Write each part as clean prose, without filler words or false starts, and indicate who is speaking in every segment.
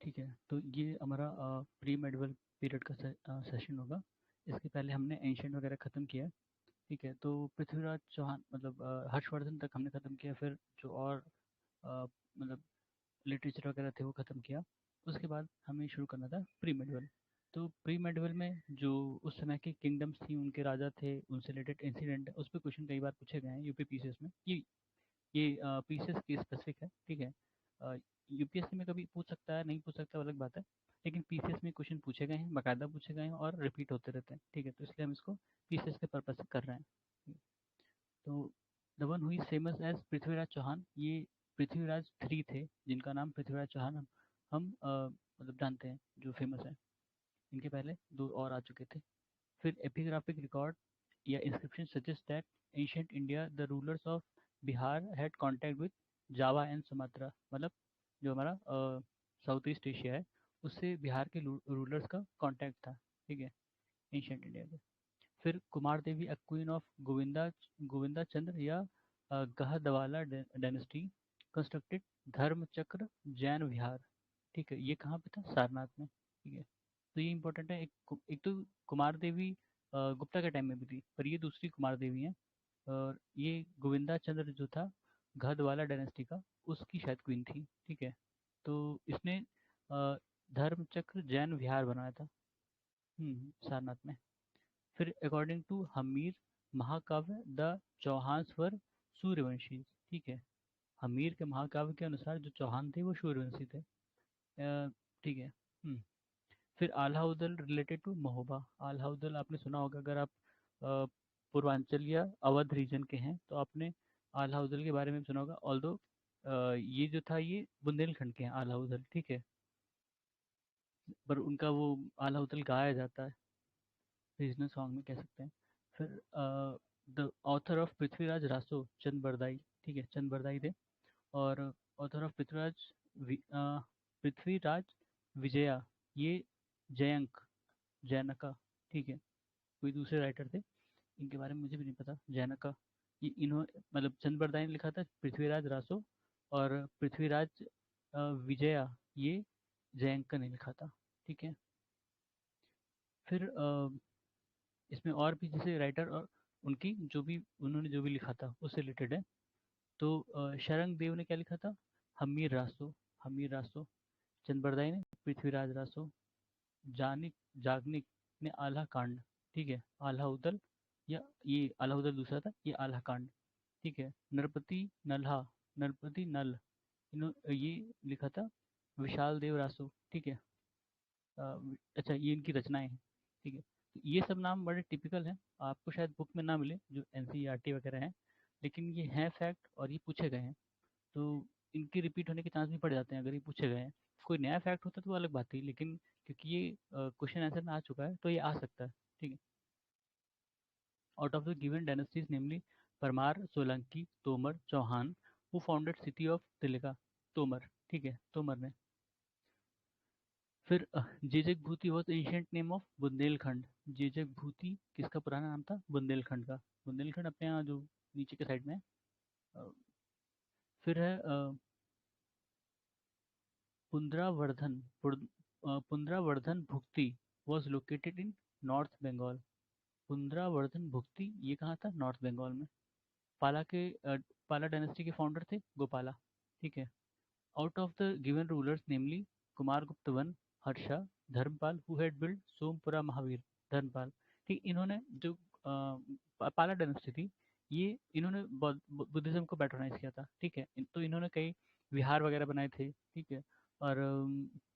Speaker 1: ठीक है, तो ये हमारा प्री मेडिवल पीरियड का सेशन होगा। इसके पहले हमने एंशिएंट वगैरह ख़त्म किया है। ठीक है, तो पृथ्वीराज चौहान मतलब हर्षवर्धन तक हमने ख़त्म किया, फिर जो और मतलब लिटरेचर वगैरह थे वो ख़त्म किया। उसके बाद हमें शुरू करना था प्री मेडिवल। तो प्री मेडिवल में जो उस समय की किंगडम्स थी, उनके राजा थे, उनसे रिलेटेड इंसिडेंट, उस पर क्वेश्चन कई बार पूछे गए हैं यूपी पीसीएस में। ये पीसीएस की स्पेसिफिक है। ठीक है, यूपीएससी में कभी पूछ सकता है, नहीं पूछ सकता, वो अलग बात है। लेकिन पीसीएस में क्वेश्चन पूछे गए हैं, बाकायदा पूछे गए हैं और रिपीट होते रहते हैं। ठीक है, तो इसलिए हम इसको पीसीएस के पर्पज से कर रहे हैं। तो the one who is famous as Prithviraj Chauhan, ये पृथ्वीराज थ्री थे जिनका नाम पृथ्वीराज चौहान हम मतलब जानते हैं, जो फेमस है। इनके पहले दो और आ चुके थे। फिर एपिग्राफिक रिकॉर्ड या inscription suggest that ancient India the rulers of Bihar had contact with Java and Sumatra, मतलब जो हमारा साउथ ईस्ट एशिया है, उससे बिहार के रूलर्स का कांटेक्ट था। ठीक है, एंशिएंट इंडिया के। फिर कुमार देवी अ क्वीन ऑफ गोविंदा चंद्र या गहदवाला डायनेस्टी कंस्ट्रक्टेड धर्म चक्र जैन विहार। ठीक है, ये कहाँ पे था? सारनाथ में। ठीक है, तो ये इंपॉर्टेंट है। एक तो कुमार देवी गुप्ता के टाइम में भी थी, पर ये दूसरी कुमार देवी हैं। और ये गोविंदा चंद्र जो था गहदवाला डायनेस्टी का, उसकी शायद क्वीन थी। ठीक है, तो इसने धर्म चक्र जैन विहार बनाया था सारनाथ में। फिर अकॉर्डिंग टू हमीर महाकाव्य द चौहान्स वर सूर्यवंशी। ठीक है, हमीर के महाकाव्य के अनुसार जो चौहान थे वो सूर्यवंशी थे। ठीक है। फिर आल्हा उदल रिलेटेड टू महोबा। आल्हा उदल आपने सुना होगा, अगर आप अ, पूर्वांचल या अवध रीजन के हैं तो आपने आल्हा उदल के बारे में सुना होगा। ऑल्दो ये जो था ये बुंदेलखंड के हैं आल्हा उदल। ठीक है, पर उनका वो आल्हा उदल गाया जाता है, रीजनल सॉन्ग में कह सकते हैं। फिर the author of Prithviraj Raso Chand Bardai. ठीक है, चंद बरदाई थे। और ऑथर ऑफ पृथ्वीराज विजया, ये जयंक जैनका। ठीक है, कोई दूसरे राइटर थे, इनके बारे में मुझे भी नहीं पता। जैनका, ये इन्हों मतलब चंद बरदाई ने लिखा था पृथ्वीराज रासो, और पृथ्वीराज विजया ये जयंका ने लिखा था। ठीक है, फिर इसमें और भी जैसे राइटर और उनकी जो भी उन्होंने जो भी लिखा था उससे रिलेटेड है। तो शरंग देव ने क्या लिखा था? हमीर रासो। चंद्रबरदाई ने पृथ्वीराज रासो। जानिक जागनिक ने आल्हा कांड। ठीक है, आल्हा उदल, या ये आल्हा उदल दूसरा था, ये आल्हा कांड। ठीक है, नरपति नल, ये लिखा था विशाल देव रासो। ठीक है, अच्छा ये इनकी रचनाएं हैं। ठीक है, तो ये सब नाम बड़े टिपिकल हैं, आपको शायद बुक में ना मिले जो एनसीईआरटी वगैरह हैं, लेकिन ये हैं फैक्ट और ये पूछे गए हैं। तो इनके रिपीट होने के चांस भी बढ़ जाते हैं अगर ये पूछे गए हैं। कोई नया फैक्ट होता तो वो अलग बात थी, लेकिन क्योंकि ये क्वेश्चन आंसर में आ चुका है तो ये आ सकता है। ठीक है, out of the given dynasties namely Parmar, Solanki, Tomar, Chauhan, who founded city of Dhillika. Tomar. ठीक है, तोमर ने। फिर Jejak Bhukti was ancient name of Bundelkhand. Jejak Bhukti किसका पुराना नाम था? बुंदेलखंड का। बुंदेलखंड अपने यहाँ जो नीचे के साइड में है। अ, फिर है Pundravardhan. Pundravardhan Bhukti was located in north Bengal. Pundravardhan Bhukti ये कहाँ था? नॉर्थ बंगाल में। पाला के पाला डायनेस्टी के फाउंडर थे गोपाला। ठीक है, out of the given rulers namely Kumaragupta one, Harsha, Dharmapala who had build Somapura Mahavir. Dharmapala. ठीक, इन्होंने जो पाला डायनेस्टी थी, ये इन्होंने बुद्धिज्म को पैट्रोनाइज किया था। ठीक है, तो इन्होंने कई विहार वगैरह बनाए थे। ठीक है, और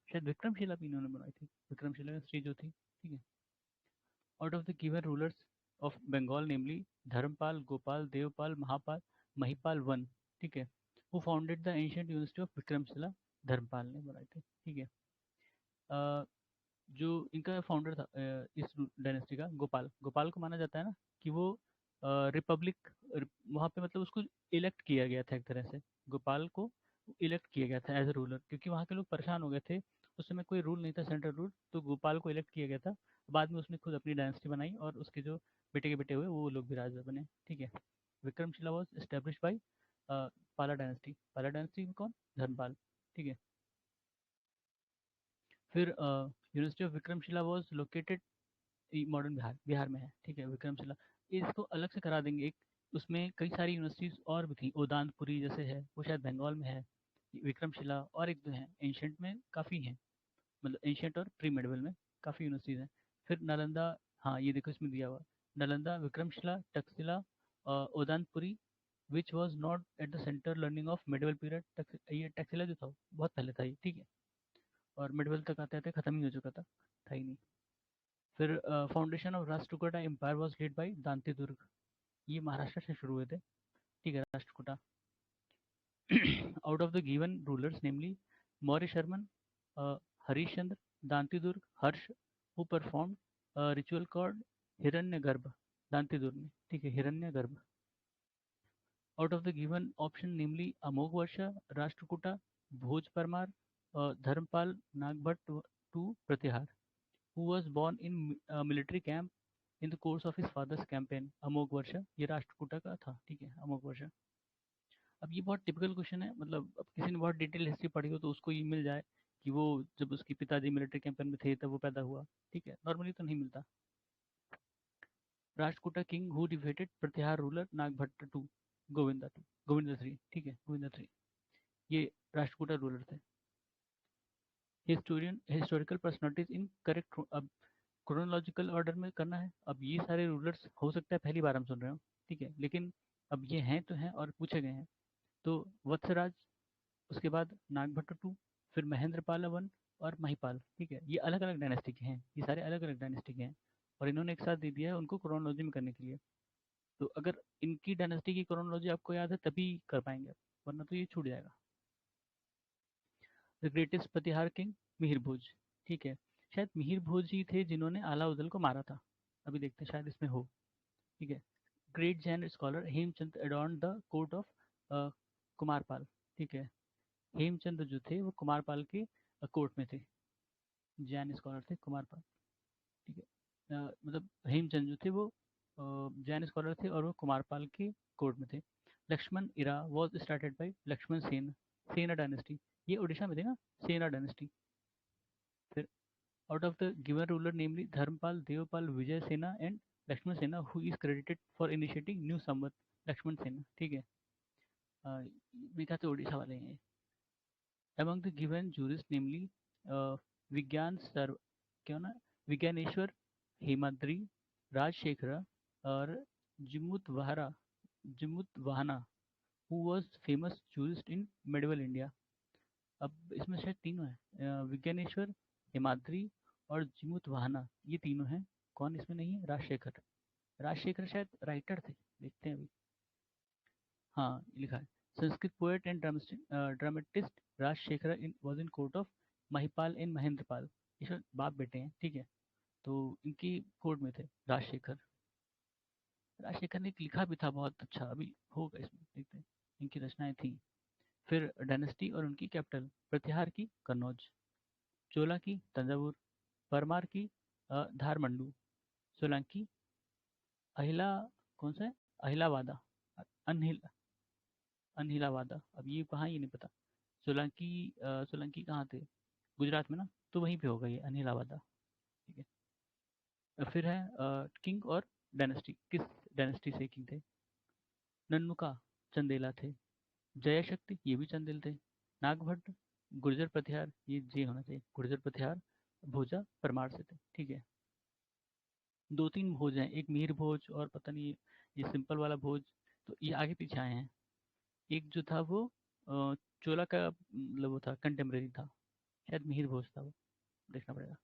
Speaker 1: शायद विक्रमशिला भी इन्होंने बनाई थी, विक्रमशिला हिस्ट्री जो थी। ठीक है, out of the given rulers of Bengal namely Dharmapal, Gopal, Devpal, Mahapal, Mahipal one. ठीक है, who founded the ancient university of Vikramshila. Dharmapal ने बनाई थी। ठीक है, अ, जो इनका फाउंडर था इस डायनेस्टी का, गोपाल। गोपाल को माना जाता है ना कि वो रिपब्लिक, वहाँ पे मतलब उसको इलेक्ट किया गया था एक तरह से। गोपाल को इलेक्ट किया गया था एज ए रूलर, क्योंकि वहाँ के लोग परेशान हो गए थे। उस समय कोई रूल नहीं था, सेंट्रल रूल, तो गोपाल को इलेक्ट किया गया था। बाद में उसने खुद अपनी डायनेस्टी बनाई और उसके जो बेटे के बेटे हुए वो लोग भी राजा बने। ठीक है, विक्रमशिला वॉज एस्टेब्लिश बाई पाला डायनेस्टी। पाला डायनेस्टी में कौन? धर्मपाल। ठीक है, फिर university of Vikramshila was located modern Bihar, Bihar में है, ठीक है, विक्रमशिला। इसको अलग से करा देंगे एक, उसमें कई सारी यूनिवर्सिटीज और भी थी, उदानपुरी जैसे है, वो शायद बंगाल में है। विक्रमशिला और एक दो हैं एंशंट में, काफ़ी हैं, मतलब एंशंट और प्री मेडिवल में काफ़ी यूनिवर्सिटीज हैं। फिर नालंदा, हाँ ये देखो इसमें दिया हुआ, Nalanda, Vikramshila, Taxila, Udanpuri, which was not at the centre learning of medieval period. ये टक्सिला जो था बहुत पहले था ये, ठीक है, और मिडवल तक आते आते खत्म ही हो चुका था ही नहीं। फिर foundation of Rashtrakuta empire was laid by Danti Durg, ये महाराष्ट्र से शुरू हुए थे, ठीक है, Rashtrakuta. Out of the given rulers namely Maurya Sharman, Harishchandra, Danti Durg, Harsh, who perform ritual called Hiranya Garbha, Danti Durg में, ठीक है, Hiranya Garbha. Out of the given option namely Amogh Varsha, Rashtrakuta, Bhoj Parmar, Dharmapal, Nagabhatt two Pratihar, who was born in a military camp in the course of his father's campaign। अमोघ वर्षा ये राष्ट्रकूटा का था, ठीक है, अमोघ वर्षा। अब ये बहुत टिपिकल क्वेश्चन है, मतलब अब किसी ने बहुत डिटेल हिस्ट्री पढ़ी हो तो उसको ये मिल जाए कि वो जब उसके पिताजी मिलिट्री कैंपेन में थे तब वो पैदा हुआ, ठीक है, नॉर्मली तो नहीं मिलता। Rashtrakuta king who defeated Pratihara ruler Nagabhata two, Govinda two, Govinda three, ठीक है, गोविंदा थ्री, ये राष्ट्रकूटा रूलर थे। Historian historical personalities in correct, अब क्रोनोलॉजिकल ऑर्डर में करना है। अब ये सारे रूलर्स हो सकता है पहली बार हम सुन रहे हो, ठीक है, लेकिन अब ये हैं तो हैं और पूछे गए हैं। तो वत्सराज, उसके बाद नागभट्ट टू, फिर महेंद्रपाल वन और महिपाल, ठीक है, ये अलग अलग डायनेस्टी के हैं, ये सारे अलग अलग डायनेस्टी के हैं, और इन्होंने एक साथ दे दिया है उनको क्रोनोलॉजी में करने के लिए। तो अगर इनकी डायनेस्टी की क्रोनोलॉजी आपको याद है तभी कर पाएंगे आप, वरना तो ये छूट जाएगा। The greatest Pratihar king Mihir Bhoj, ठीक है, शायद मिहिर भोज ही थे जिन्होंने अलाउद्दीन को मारा था, अभी देखते हैं शायद इसमें हो, ठीक है। Great Jain scholar Hemchand adorn the court of Kumarpal, ठीक है, हेमचंद जो थे वो कुमारपाल के कोर्ट में थे, जैन स्कॉलर थे कुमारपाल, ठीक है। मतलब हेमचंद जो थे वो जैन स्कॉलर थे और वो कुमारपाल के कोर्ट में थे। Lakshman era was started by Lakshman Sen, Sena dynasty, ये उड़ीसा में थे ना, सेना डायनेस्टी। फिर out of the given ruler namely Dharmapal, Devpal, Vijay Sena and Lakshman Sena, who is credited for initiating new Samvat, Lakshman Sena, ठीक है, मैं कहते उड़ीसा वाले हैं। among the given jurors namely विज्ञान सर्व, क्या ना, विज्ञानेश्वर, हेमाद्री, राजशेखर और Jimut Vahana, Jimut Vahana, who was famous jurist in medieval India. अब इसमें शायद तीनों हैं, विज्ञानेश्वर, हेमाद्री और जिमुत वाहना, ये तीनों हैं, कौन इसमें नहीं है, राजशेखर। राजशेखर शायद राइटर थे, देखते हैं अभी, हाँ लिखा है, Sanskrit poet and dramatist Rajshekhar in was in court of Mahipal in Mahendrapal, ये शायद बाप बेटे हैं, ठीक है, तो इनकी कोर्ट में थे राजशेखर। राजशेखर ने एक लिखा भी था बहुत अच्छा, अभी होगा इसमें, देखते हैं, इनकी रचनाएं थी। फिर डायनेस्टी और उनकी कैपिटल, प्रतिहार की कन्नौज, चोला की तंजावुर, परमार की धारमंडू, सोलंकी अहिला, कौन सा है, अहिलावादा, अनहिल, अनहिलावादा, अब ये कहाँ, ये नहीं पता। सोलंकी, सोलंकी कहाँ थे, गुजरात में ना, तो वहीं पे होगा ये अनिलावादा, ठीक है। फिर है किंग और डायनेस्टी, किस डायनेस्टी से किंग थे, नन्नुका चंदेला थे, जयशक्ति ये भी चंदेल थे, नागभट्ट, गुर्जर प्रतिहार, ये जे होना चाहिए, गुर्जर प्रतिहार, भोजा परमार से थे, ठीक है। दो तीन भोज हैं, एक मीर भोज और पता नहीं ये सिंपल वाला भोज, तो ये आगे पीछे आए हैं। एक जो था वो चोला का मतलब वो था, कंटेम्प्रेरी था, शायद मिहिर भोज था वो, देखना पड़ेगा।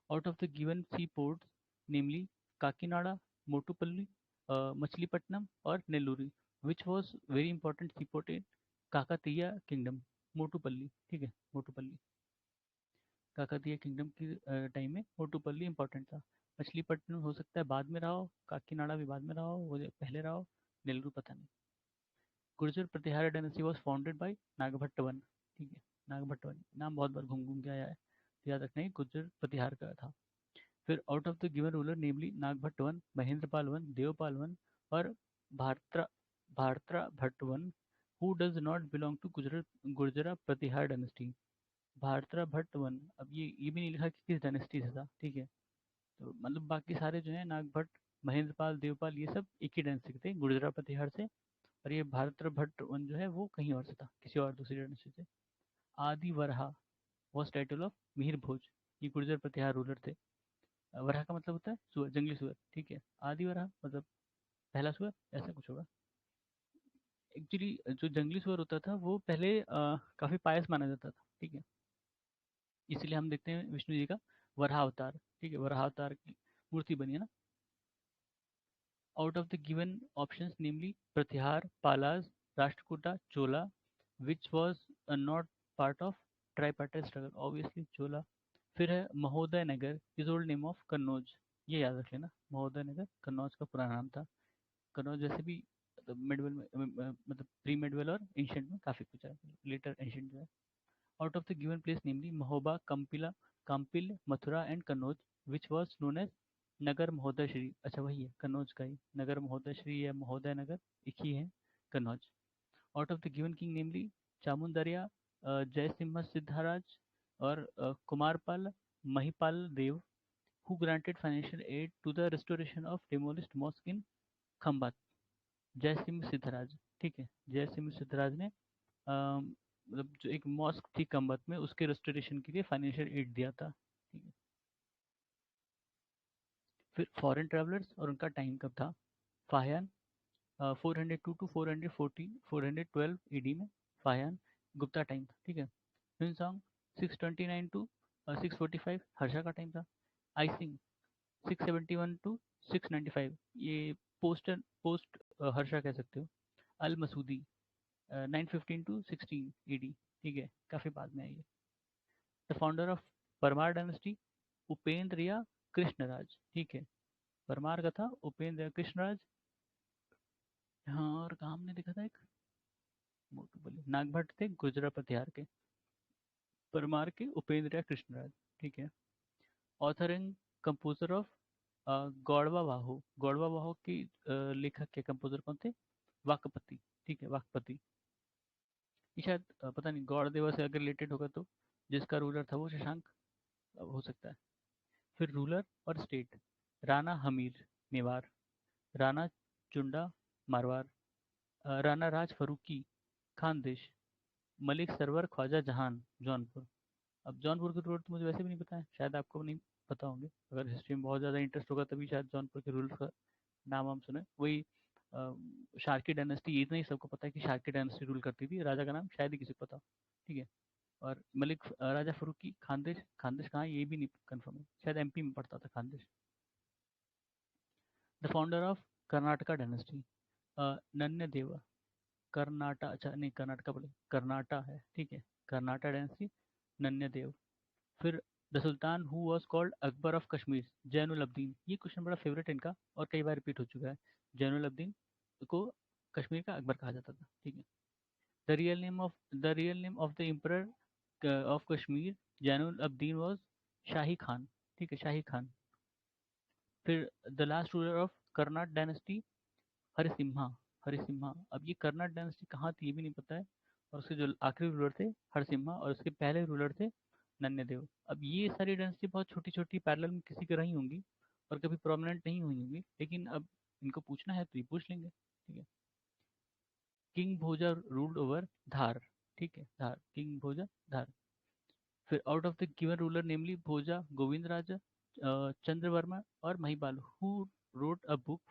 Speaker 1: Out of the given sea ports namely Kakinada, Motupalli, Machilipatnam और Nelluri, which was very important sea port in Kakatiya kingdom, Motupalli, ठीक है, मोटुपल्ली, काकातीया किंगडम की टाइम में मोटुपल्ली इंपॉर्टेंट था। मछलीपट्टनम हो सकता है बाद में रहा हो, काकीनाडा भी बाद में रहा हो, वो पहले रहा हो, नेल्लूर पता नहीं। Gurjar Pratihar dynasty was founded by Nagabhatt one, ठीक है, नागभट्ट वन नाम बहुत बार घूम घूम के आया है, तो याद रखना, गुर्जर प्रतिहार का था। फिर out of the given ruler namely Nagabhatt one, Mahendrapal one, Devpal one और Bhartra, Bhartra Bhatt one, who does not belong to Gujar, Gurjara Pratihar dynasty, Bhartra Bhatt one, अब ये भी नहीं लिखा कि किस डायनेस्टी से था, ठीक है। तो मतलब बाकी सारे जो है नागभट्ट, महेंद्रपाल, देवपाल, ये सब एक ही डायनेस्टी के थे, गुर्जरा प्रतिहार से। और ये भारतरा भट्ट वन जो है वो कहीं और से था, किसी और दूसरी डायनेस्टी से। Adi Varaha was title of Mihir Bhoj, ये गुर्जर प्रतिहार रूलर थे। वरहा का मतलब होता है सुअर, जंगली सुअर, ठीक है। आदि वरहा मतलब पहला सुअर, ऐसा कुछ होगा। एक्चुअली जो जंगली सुअर होता था वो पहले काफी पायस माना जाता था, ठीक है। इसलिए हम देखते हैं विष्णु जी का वराह अवतार, ठीक है, वराह अवतार की मूर्ति बनी है ना। Out of the given options namely Pratihar, Palas, Rashtrakuta, Chola, which was not part of tripartite struggle, obviously Chola. फिर है Mahodaya Nagar, is old name of Kannauj, ये याद रख लेना, महोदय नगर कन्नौज का पुराना नाम था। कन्नौज वैसे भी मिडवल में मतलब प्री मिडवल और एंशियंट में काफी कुछ है, लेटर एंशियंट जो है। Out of the given place, namely Mahoba, Kampila, Kampil, Mathura and Kannauj, which was known as नगर महोदय श्री, अच्छा वही है कन्नौज का ही, नगर महोदय श्री या महोदय नगर एक ही है, Kannauj. Out of the given king namely Chamundaraya, Jayasimha Siddharaj और कुमारपाल महिपाल देव, who granted financial aid to the restoration of demolished mosque in Khambhat. जयसिम्ह Siddharaj, ठीक है, जयसिम्ह सिद्धराज ने मतलब जो एक मॉस्क थी कम्बत में, उसके रेस्टोरेशन के लिए फाइनेंशियल एड दिया था, ठीक है। फिर फॉरेन ट्रैवलर्स और उनका टाइम कब था। फाहियान 402 टू 414 412 ईडी में, फाहियान गुप्ता टाइम था, ठीक है। हिंसोंग 629 टू 645 हर्षा का टाइम था। आइसिंग 671 टू 695, ये पोस्ट हर्षा कह सकते हो। अल मसूदी 915 टू 16 ईडी, ठीक है, काफी बाद में आई है। The founder of Parmar dynasty Upendra या कृष्णराज, ठीक है। परमार का था उपेंद्र या कृष्णराज। हाँ, और कहाँ हमने देखा था एक मोटू बोले नागभट्ट थे गुजरा प्रतिहार के, परमार के उपेंद्र या कृष्णराज, ठीक है। ऑथर एंड कंपोजर ऑफ गौड़वा वाहो, गौड़वा वाहो की लेखक के कंपोजर कौन थे। वाकपति, ठीक है, वाकपति। ये शायद पता नहीं गौड़ देवा से अगर रिलेटेड होगा तो जिसका रूलर था वो शशांक हो सकता है। फिर रूलर और स्टेट, राणा हमीर मेवाड़, राणा चुंडा मारवाड़, राणा राज फरूकी खानदेश, मलिक सरवर ख्वाजा जहान जौनपुर। अब जौनपुर के रूलर तो मुझे वैसे भी नहीं पता है, शायद आपको नहीं पता होंगे, अगर हिस्ट्री में बहुत ज़्यादा इंटरेस्ट होगा तभी शायद जौनपुर के रूलर का नाम हम सुने। वही शार्की डायनेस्टी, ये इतना ही सबको पता है कि शार्की डायनेस्टी रूल करती थी, राजा का नाम शायद ही किसी को पता हो, ठीक है। और मलिक राजा फरूकी खानदेश, खानदेश कहाँ है ये भी नहीं कंफर्म है, शायद एमपी में पड़ता था Khandesh. The founder of Karnataka dynasty Nanya Dev, Karnata, अच्छा नहीं कर्नाटका बोले, कर्नाटा है, ठीक है, कर्नाटा डायनेस्टी नन्य देव। फिर the sultan who was called Akbar of Kashmir, Zainul Abdeen, ये क्वेश्चन बड़ा फेवरेट है इनका और कई बार रिपीट हो चुका है। जैनुल अब्दीन को कश्मीर का अकबर कहा जाता था, ठीक है। The real name of the emperor of Kashmir Zainul Abidin was Shahi Khan, ठीक है, शाही खान। फिर the last ruler of Karnat dynasty Harisimha, Harisimha, अब ये कर्नाट डायनेस्टी कहाँ थी ये भी नहीं पता है। और उसके जो आखिरी रूलर थे हरसिम्हा, और उसके पहले रूलर थे नन्यदेव। अब ये सारी डायनेस्टी बहुत छोटी छोटी पैरेलल में किसी की रही होंगी और कभी प्रोमिनेंट नहीं हुई होंगी, लेकिन अब इनको पूछना है तो ये पूछ लेंगे, ठीक है। किंग भोजा रूल्ड ओवर धार, ठीक है, धार, किंग भोजा धार। फिर out of the given ruler namely Bhoja Govind Raja, Chandra Varma और Mahipal, who wrote a book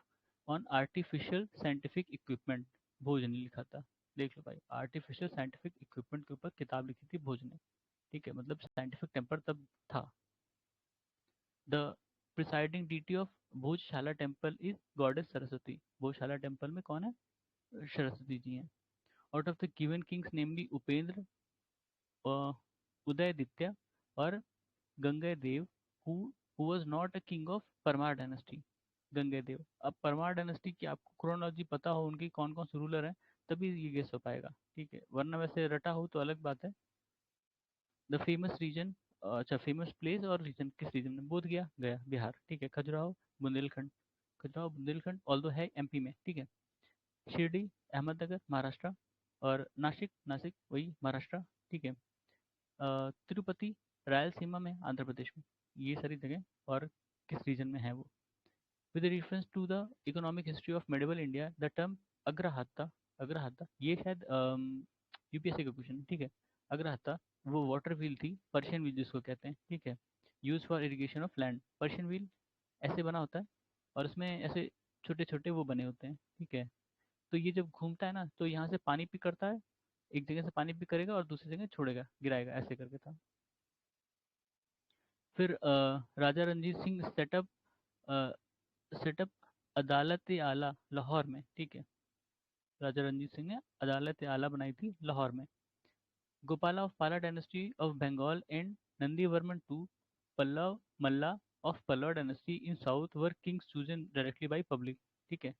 Speaker 1: on artificial scientific equipment, Bhoj ने लिखा था। देख लो भाई, आर्टिफिशियल साइंटिफिक इक्विपमेंट के ऊपर किताब लिखी थी भोज ने, ठीक है, मतलब साइंटिफिक टेम्पर तब था। The presiding deity of Bhojshala temple is goddess Saraswati, Bhojshala temple में कौन है, सरस्वती जी हैं। Out of the given kings namely Upendra, Udayaditya और Gange Dev, who was not a king of Parmar dynasty, Gange Dev. अब परमार डायनेस्टी की आपको क्रोनोलॉजी पता हो उनकी कौन कौन से रूलर हैं तभी ये गेस हो पाएगा, ठीक है, वरना वैसे रटा हो तो अलग बात है। द फेमस रीजन, अच्छा फेमस प्लेस और रीजन, किस रीजन में, बोध गया, गया बिहार, ठीक है। खजुराहो बुंदेलखंड, खजुराहो बुंदेलखंड ऑल्दो है एमपी में, ठीक है। शिरडी अहमदनगर महाराष्ट्र, और नासिक, नासिक वही महाराष्ट्र, ठीक है। तिरुपति रायलसीमा में, आंध्र प्रदेश में, ये सारी जगह, और किस रीजन में है वो। With reference to the economic history of medieval India the term Agrahara, Agrahara ये शायद यूपीएससी का क्वेश्चन है, ठीक है। अग्रहाता वो वाटर व्हील थी, पर्शियन व्हील जिसको कहते हैं, ठीक है। Use for irrigation of land. Persian wheel ऐसे बना होता है और उसमें ऐसे छोटे छोटे वो बने होते हैं, ठीक है। तो ये जब घूमता है ना तो यहाँ से पानी पिक करता है, एक जगह से पानी पिक करेगा और दूसरी जगह छोड़ेगा, गिराएगा, ऐसे करके था। फिर राजा रणजीत सिंह सेटअप अदालत आला लाहौर में, ठीक है। राजा रणजीत सिंह ने अदालत आला बनाई थी लाहौर में। Gopala of Pala dynasty of Bengal and Nandivarman two Pallava Malla of Pallava dynasty in south were kings chosen directly by public, ठीक है।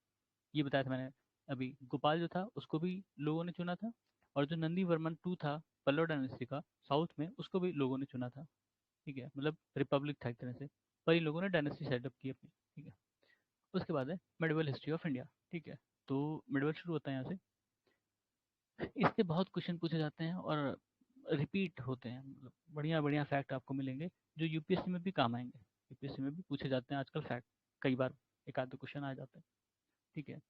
Speaker 1: ये बताया था मैंने अभी। गोपाल जो था उसको भी लोगों ने चुना था, और जो नंदी वर्मन टू था पल्लव डायनेस्टी का साउथ में, उसको भी लोगों ने चुना था, ठीक है। मतलब रिपब्लिक था एक तरह से, पर इन लोगों ने डायनेस्टी सेटअप की अपनी, ठीक है। उसके बाद है मेडिवल हिस्ट्री ऑफ इंडिया, ठीक है। तो मेडिवल शुरू होता है यहाँ से। इससे बहुत क्वेश्चन पूछे जाते हैं और रिपीट होते हैं, मतलब बढ़िया बढ़िया फैक्ट आपको मिलेंगे जो यूपीएससी में भी काम आएंगे। यूपीएससी में भी पूछे जाते हैं आजकल फैक्ट, कई बार एक आध क्वेश्चन आ जाते हैं, ठीक है।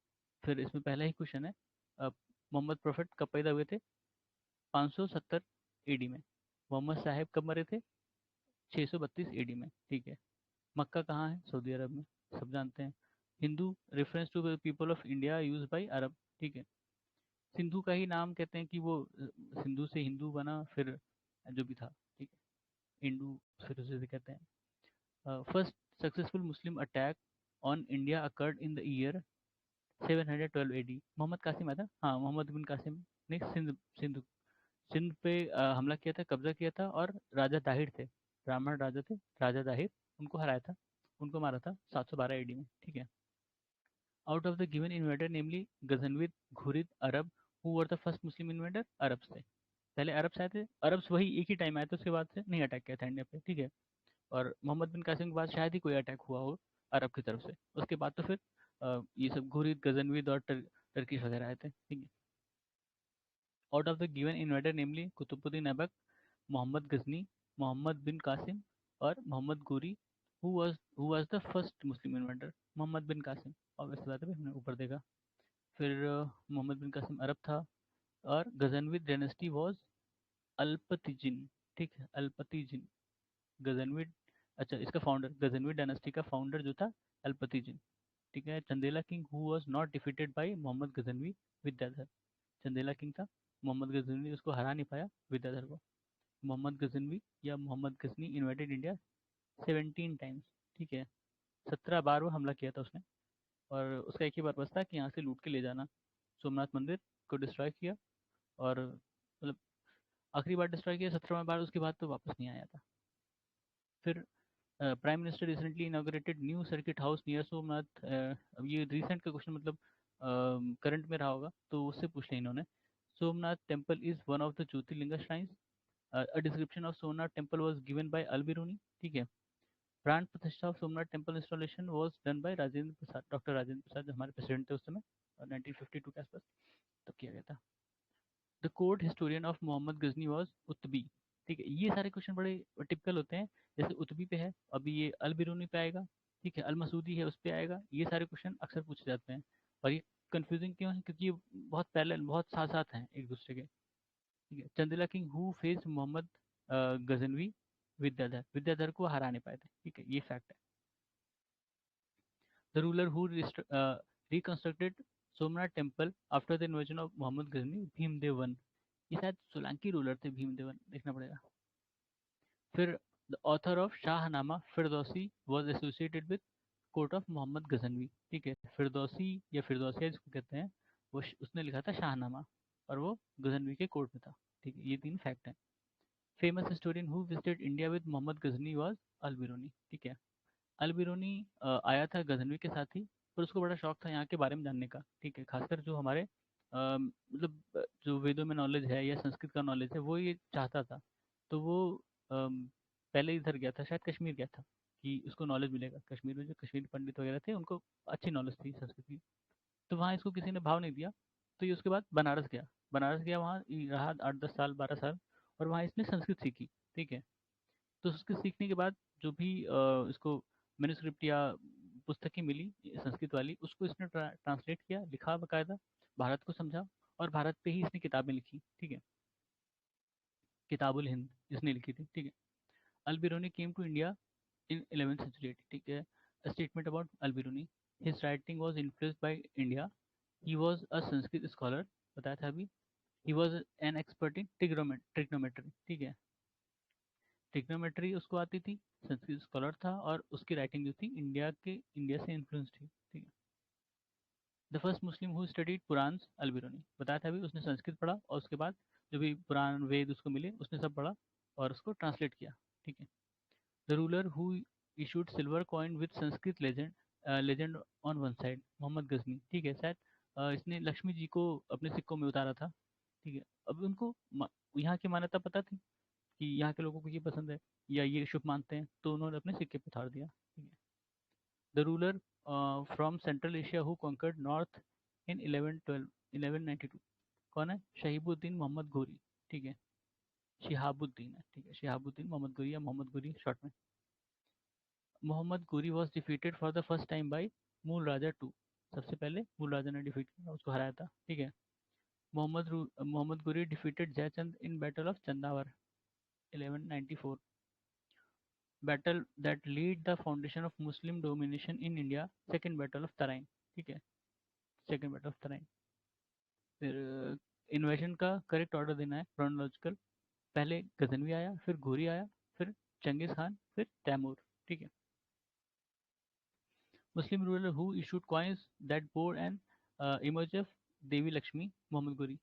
Speaker 1: फिर इसमें पहला ही क्वेश्चन है, मोहम्मद प्रोफेट कब पैदा हुए थे? 570 एडी में। मोहम्मद साहेब कब मरे थे? 632 एडी में, ठीक है। मक्का कहाँ है? सऊदी अरब में, सब जानते हैं। Hindu reference to the people of India use by Arab, ठीक है। सिंधु का ही नाम कहते हैं कि वो सिंधु से हिंदू बना, फिर जो भी था, ठीक है, हिंदू फिर उसे से कहते हैं। First successful Muslim attack on India occurred in the year 712 AD. Mohammad Qasim आया था, हाँ, मोहम्मद बिन कासिम ने सिंध सिंध सिंध पे हमला किया था, कब्जा किया था, और राजा दाहिर थे, ब्राह्मण राजा थे, राजा दाहिर, उनको हराया था, उनको मारा था 712 एडी में, ठीक है। Out of the given invader namely Ghaznavid Ghurid Arab, who were the first Muslim invader? अरब से पहले अरब से आए थे, अरब वही एक ही टाइम आए थे, उसके बाद से नहीं अटैक किया था इंडिया पे, ठीक है। और मोहम्मद बिन कासिम के बाद शायद ही कोई अटैक हुआ हो अरब की तरफ से, उसके बाद तो फिर ये सब घुरिद गजनविद और टर्किश वगैरह आए थे, ठीक है। Out of the given invader namely Qutubuddin Aibak, Mohammad Ghazni, Mohammad bin Qasim और Mohammad Ghori, who was the first Muslim invader? Mohammad bin Qasim, obvious बात है, हमने ऊपर देखा। फिर मोहम्मद बिन कासिम अरब था, और गजनविद डायनेस्टी वाज अल्पतिजिन, ठीक है, अल्पतिजिन, गजनविद, अच्छा, इसका फाउंडर, गजनविद डायनेस्टी का फाउंडर जो था, अल्पतिजिन, ठीक है। Chandela king who was not defeated by Mohammad Ghaznavi Vidyadhar, Chandela king था, मोहम्मद गजनवी उसको हरा नहीं पाया, विद्याधर को। मोहम्मद गजनवी या Mohammad Ghazni invited India 17 times, ठीक है। 17 बार वो हमला किया था उसने, और उसका एक ही पर्पज था कि यहाँ से लूट के ले जाना। सोमनाथ मंदिर को डिस्ट्रॉय किया, और मतलब आखिरी बार डिस्ट्रॉय किया 17वें बार, उसके बाद तो वापस नहीं आया था। फिर prime minister recently inaugurated new circuit house near Somnath. अब ये रिसेंट का क्वेश्चन, मतलब करंट में रहा होगा तो उससे पूछ लिया इन्होंने। Somnath temple is one of the Jyotirlinga shrines. A description of Somnath temple was given by Al Biruni, ठीक है। Pran Pratishtha of Somnath temple installation was done by Rajendra Prasad, doctor Rajendra Prasad जो हमारे प्रेसिडेंट थे उस समय, 1952 के आसपास तब किया गया था। The court historian of Mohammad Ghazni was Utbi, ठीक है। ये सारे क्वेश्चन बड़े टिपिकल होते हैं, जैसे उत्बी पे है, अभी ये अल बिरूनी पे आएगा, ठीक है, अल मसूदी है उस पे आएगा, ये सारे क्वेश्चन अक्सर पूछे जाते हैं। और ये कंफ्यूजिंग क्यों है? क्योंकि ये बहुत पैरेलल, बहुत साथ साथ हैं एक दूसरे के, ठीक है। Chandela king who face Mohammad Ghaznavi Vidyadhar, Vidyadhar को हरा नहीं पाए थे, ठीक है, ये फैक्ट है। The ruler who reconstructed Somnath temple after the invasion of Mohammad Ghazni, Bhimdev one. ये शायद सोलंकी रूलर थे भीमदेवन, देखना पड़ेगा। फिर the author of Shahnama Firdausi was associated with court of Mohammad Ghaznavi, ठीक है। फिरदौसी या फिरदौसिया जिसको कहते हैं, वो उसने लिखा था शाहनामा, और वो गजनवी के कोर्ट में था, ठीक है। ये तीन फैक्ट हैं। Famous historian who visited India with Mohammad Ghazni was Al Biruni, ठीक है। अल बिरूनी आया था गजनवी के साथ ही, पर उसको बड़ा शौक था यहाँ के बारे में जानने का, ठीक है। खासकर जो हमारे मतलब जो वेदों में नॉलेज है या संस्कृत का नॉलेज है, वो ये चाहता था। तो वो पहले इधर गया था, शायद कश्मीर गया था, कि उसको नॉलेज मिलेगा। कश्मीर में जो कश्मीरी पंडित वगैरह थे उनको अच्छी नॉलेज थी संस्कृत की, तो वहाँ इसको किसी ने भाव नहीं दिया, तो ये उसके बाद बनारस गया। बनारस गया, वहाँ रहा 8-10 साल, 12 साल, और वहाँ इसने संस्कृत सीखी। ठीक है, तो संस्कृत सीखने के बाद जो भी इसको मैन्युस्क्रिप्ट या पुस्तकें मिली संस्कृत वाली, उसको इसने ट्रांसलेट किया, लिखा बकायदा, भारत को समझा, और भारत पे ही इसने किताबें लिखी। ठीक है, किताबुल हिंद इसने लिखी थी। ठीक है, Al Biruni came to India in 11th century। ठीक है, a statement about Al Biruni, his writing was influenced by India, he was a Sanskrit scholar, बताया था अभी, he was an expert in trigonometry। ठीक है, ट्रिग्नोमेट्री उसको आती थी, संस्कृत स्कॉलर था, और उसकी राइटिंग जो थी इंडिया से इन्फ्लुएंस थी। ठीक है, the first Muslim who studied Purana Al Biruni, बताया था अभी, उसने संस्कृत पढ़ा और उसके बाद जो भी पुराण वेद उसको मिले उसने सब पढ़ा और उसको ट्रांसलेट किया। ठीक है, the ruler who issued silver coin with Sanskrit legend on one side, Mohammad Ghazni. ठीक है, शायद इसने लक्ष्मी जी को अपने सिक्कों में उतारा था। ठीक है, अब उनको यहाँ की मान्यता पता थी कि यहाँ के लोगों को ये पसंद है या ये शुभ मानते हैं, तो उन्होंने अपने सिक्के पे उतार दिया। ठीक है, the ruler from Central Asia who conquered north in 1192, कौन है? शहीबुद्दीन मोहम्मद गोरी। ठीक है, शिहाबुद्दीन है। ठीक है, शिहाबुद्दीन मोहम्मद गोरी या मोहम्मद गोरी शॉर्ट में। Mohammad Ghori was defeated for the first time by मूल राजा टू, सबसे पहले मूल राजा ने डिफीट किया, उसको हराया था। ठीक है, Mohammad Ghori defeated Jaichand in battle of Chandawar 1194, battle that lead the foundation of Muslim domination in India, second battle of Tarain. ठीक है, सेकेंड बैटल ऑफ तराइन। फिर इन्वेशन का करेक्ट ऑर्डर देना है क्रोनोलॉजिकल, पहले गजनवी आया, फिर घोरी आया, फिर चंगेज खान, फिर तैमूर। ठीक है, Muslim ruler who issued coins that bore an image of Devi Lakshmi, Mohammad Ghori.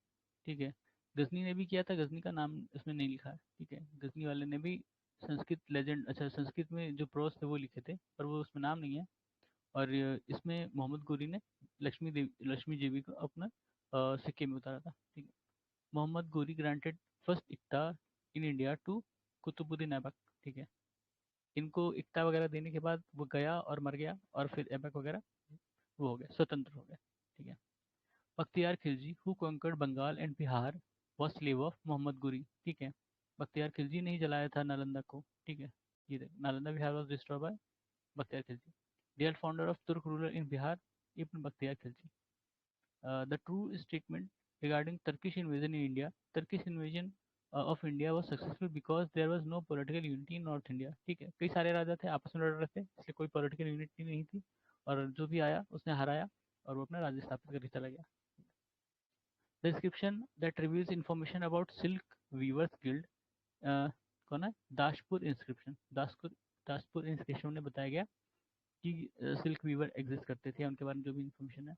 Speaker 1: ठीक है, गजनी ने भी किया था, गजनी का नाम इसमें नहीं लिखा है। ठीक है, गजनी वाले ने भी संस्कृत लेजेंड, अच्छा संस्कृत में जो प्रोस थे वो लिखे थे, पर वो उसमें नाम नहीं है। और इसमें मोहम्मद गोरी ने लक्ष्मी देवी को अपना सिक्के में उतारा था। ठीक है, मोहम्मद गोरी ग्रांटेड फर्स्ट इक्ता in India to Qutubuddin Aibak. ठीक है, इनको इक्ता वगैरह देने के बाद वो गया और मर गया, और फिर ऐबक वगैरह वो हो गया, स्वतंत्र हो गया। ठीक है, Bakhtiyar Khilji who conquered Bengal and Bihar was slave of Mohammad Ghori. ठीक है, बख्तियार खिलजी ने ही जलाया था नालंदा को। ठीक है, ये देख, Nalanda Bihar was destroy by Bakhtiyar Khilji, real founder of Turk ruler in Bihar, Ibn Bakhtiyar Khilji. The true statement regarding Turkish invasion in India, Turkish invasion of India was successful because there was no political unity in North India। ठीक है, कई सारे राजा थे आपस में लड़ रहे थे, इसलिए कोई पॉलिटिकल यूनिटी नहीं थी, और जो भी आया उसने हराया और वो अपना राज्य स्थापित करके चला गया। The description that reveals information about silk weavers guild, कौन है? दासपुर इंस्क्रिप्शन, दासपुर इंस्क्रिप्शन में बताया गया कि सिल्क वीवर एग्जिस्ट करते थे, उनके बारे में जो भी इंफॉर्मेशन है।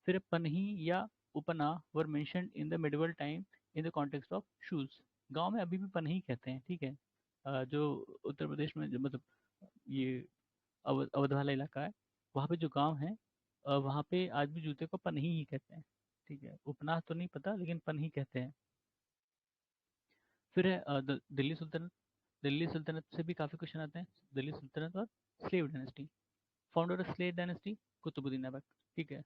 Speaker 1: फिर पनही या उपना were mentioned in the medieval time in the context of shoes, गांव में अभी भी पनही कहते हैं। ठीक है, जो उत्तर प्रदेश में जो मतलब ये अवध वाला इलाका है, वहाँ पे जो गांव है, वहाँ पे आज भी जूते को पनही ही कहते हैं। ठीक है, उपना तो नहीं पता, लेकिन पनही कहते हैं। फिर है दिल्ली सुल्तनत, दिल्ली सुल्तनत से भी काफ़ी क्वेश्चन आते हैं। दिल्ली सुल्तनत और slave dynasty, founder of slave dynasty Qutubuddin Aibak. ठीक है,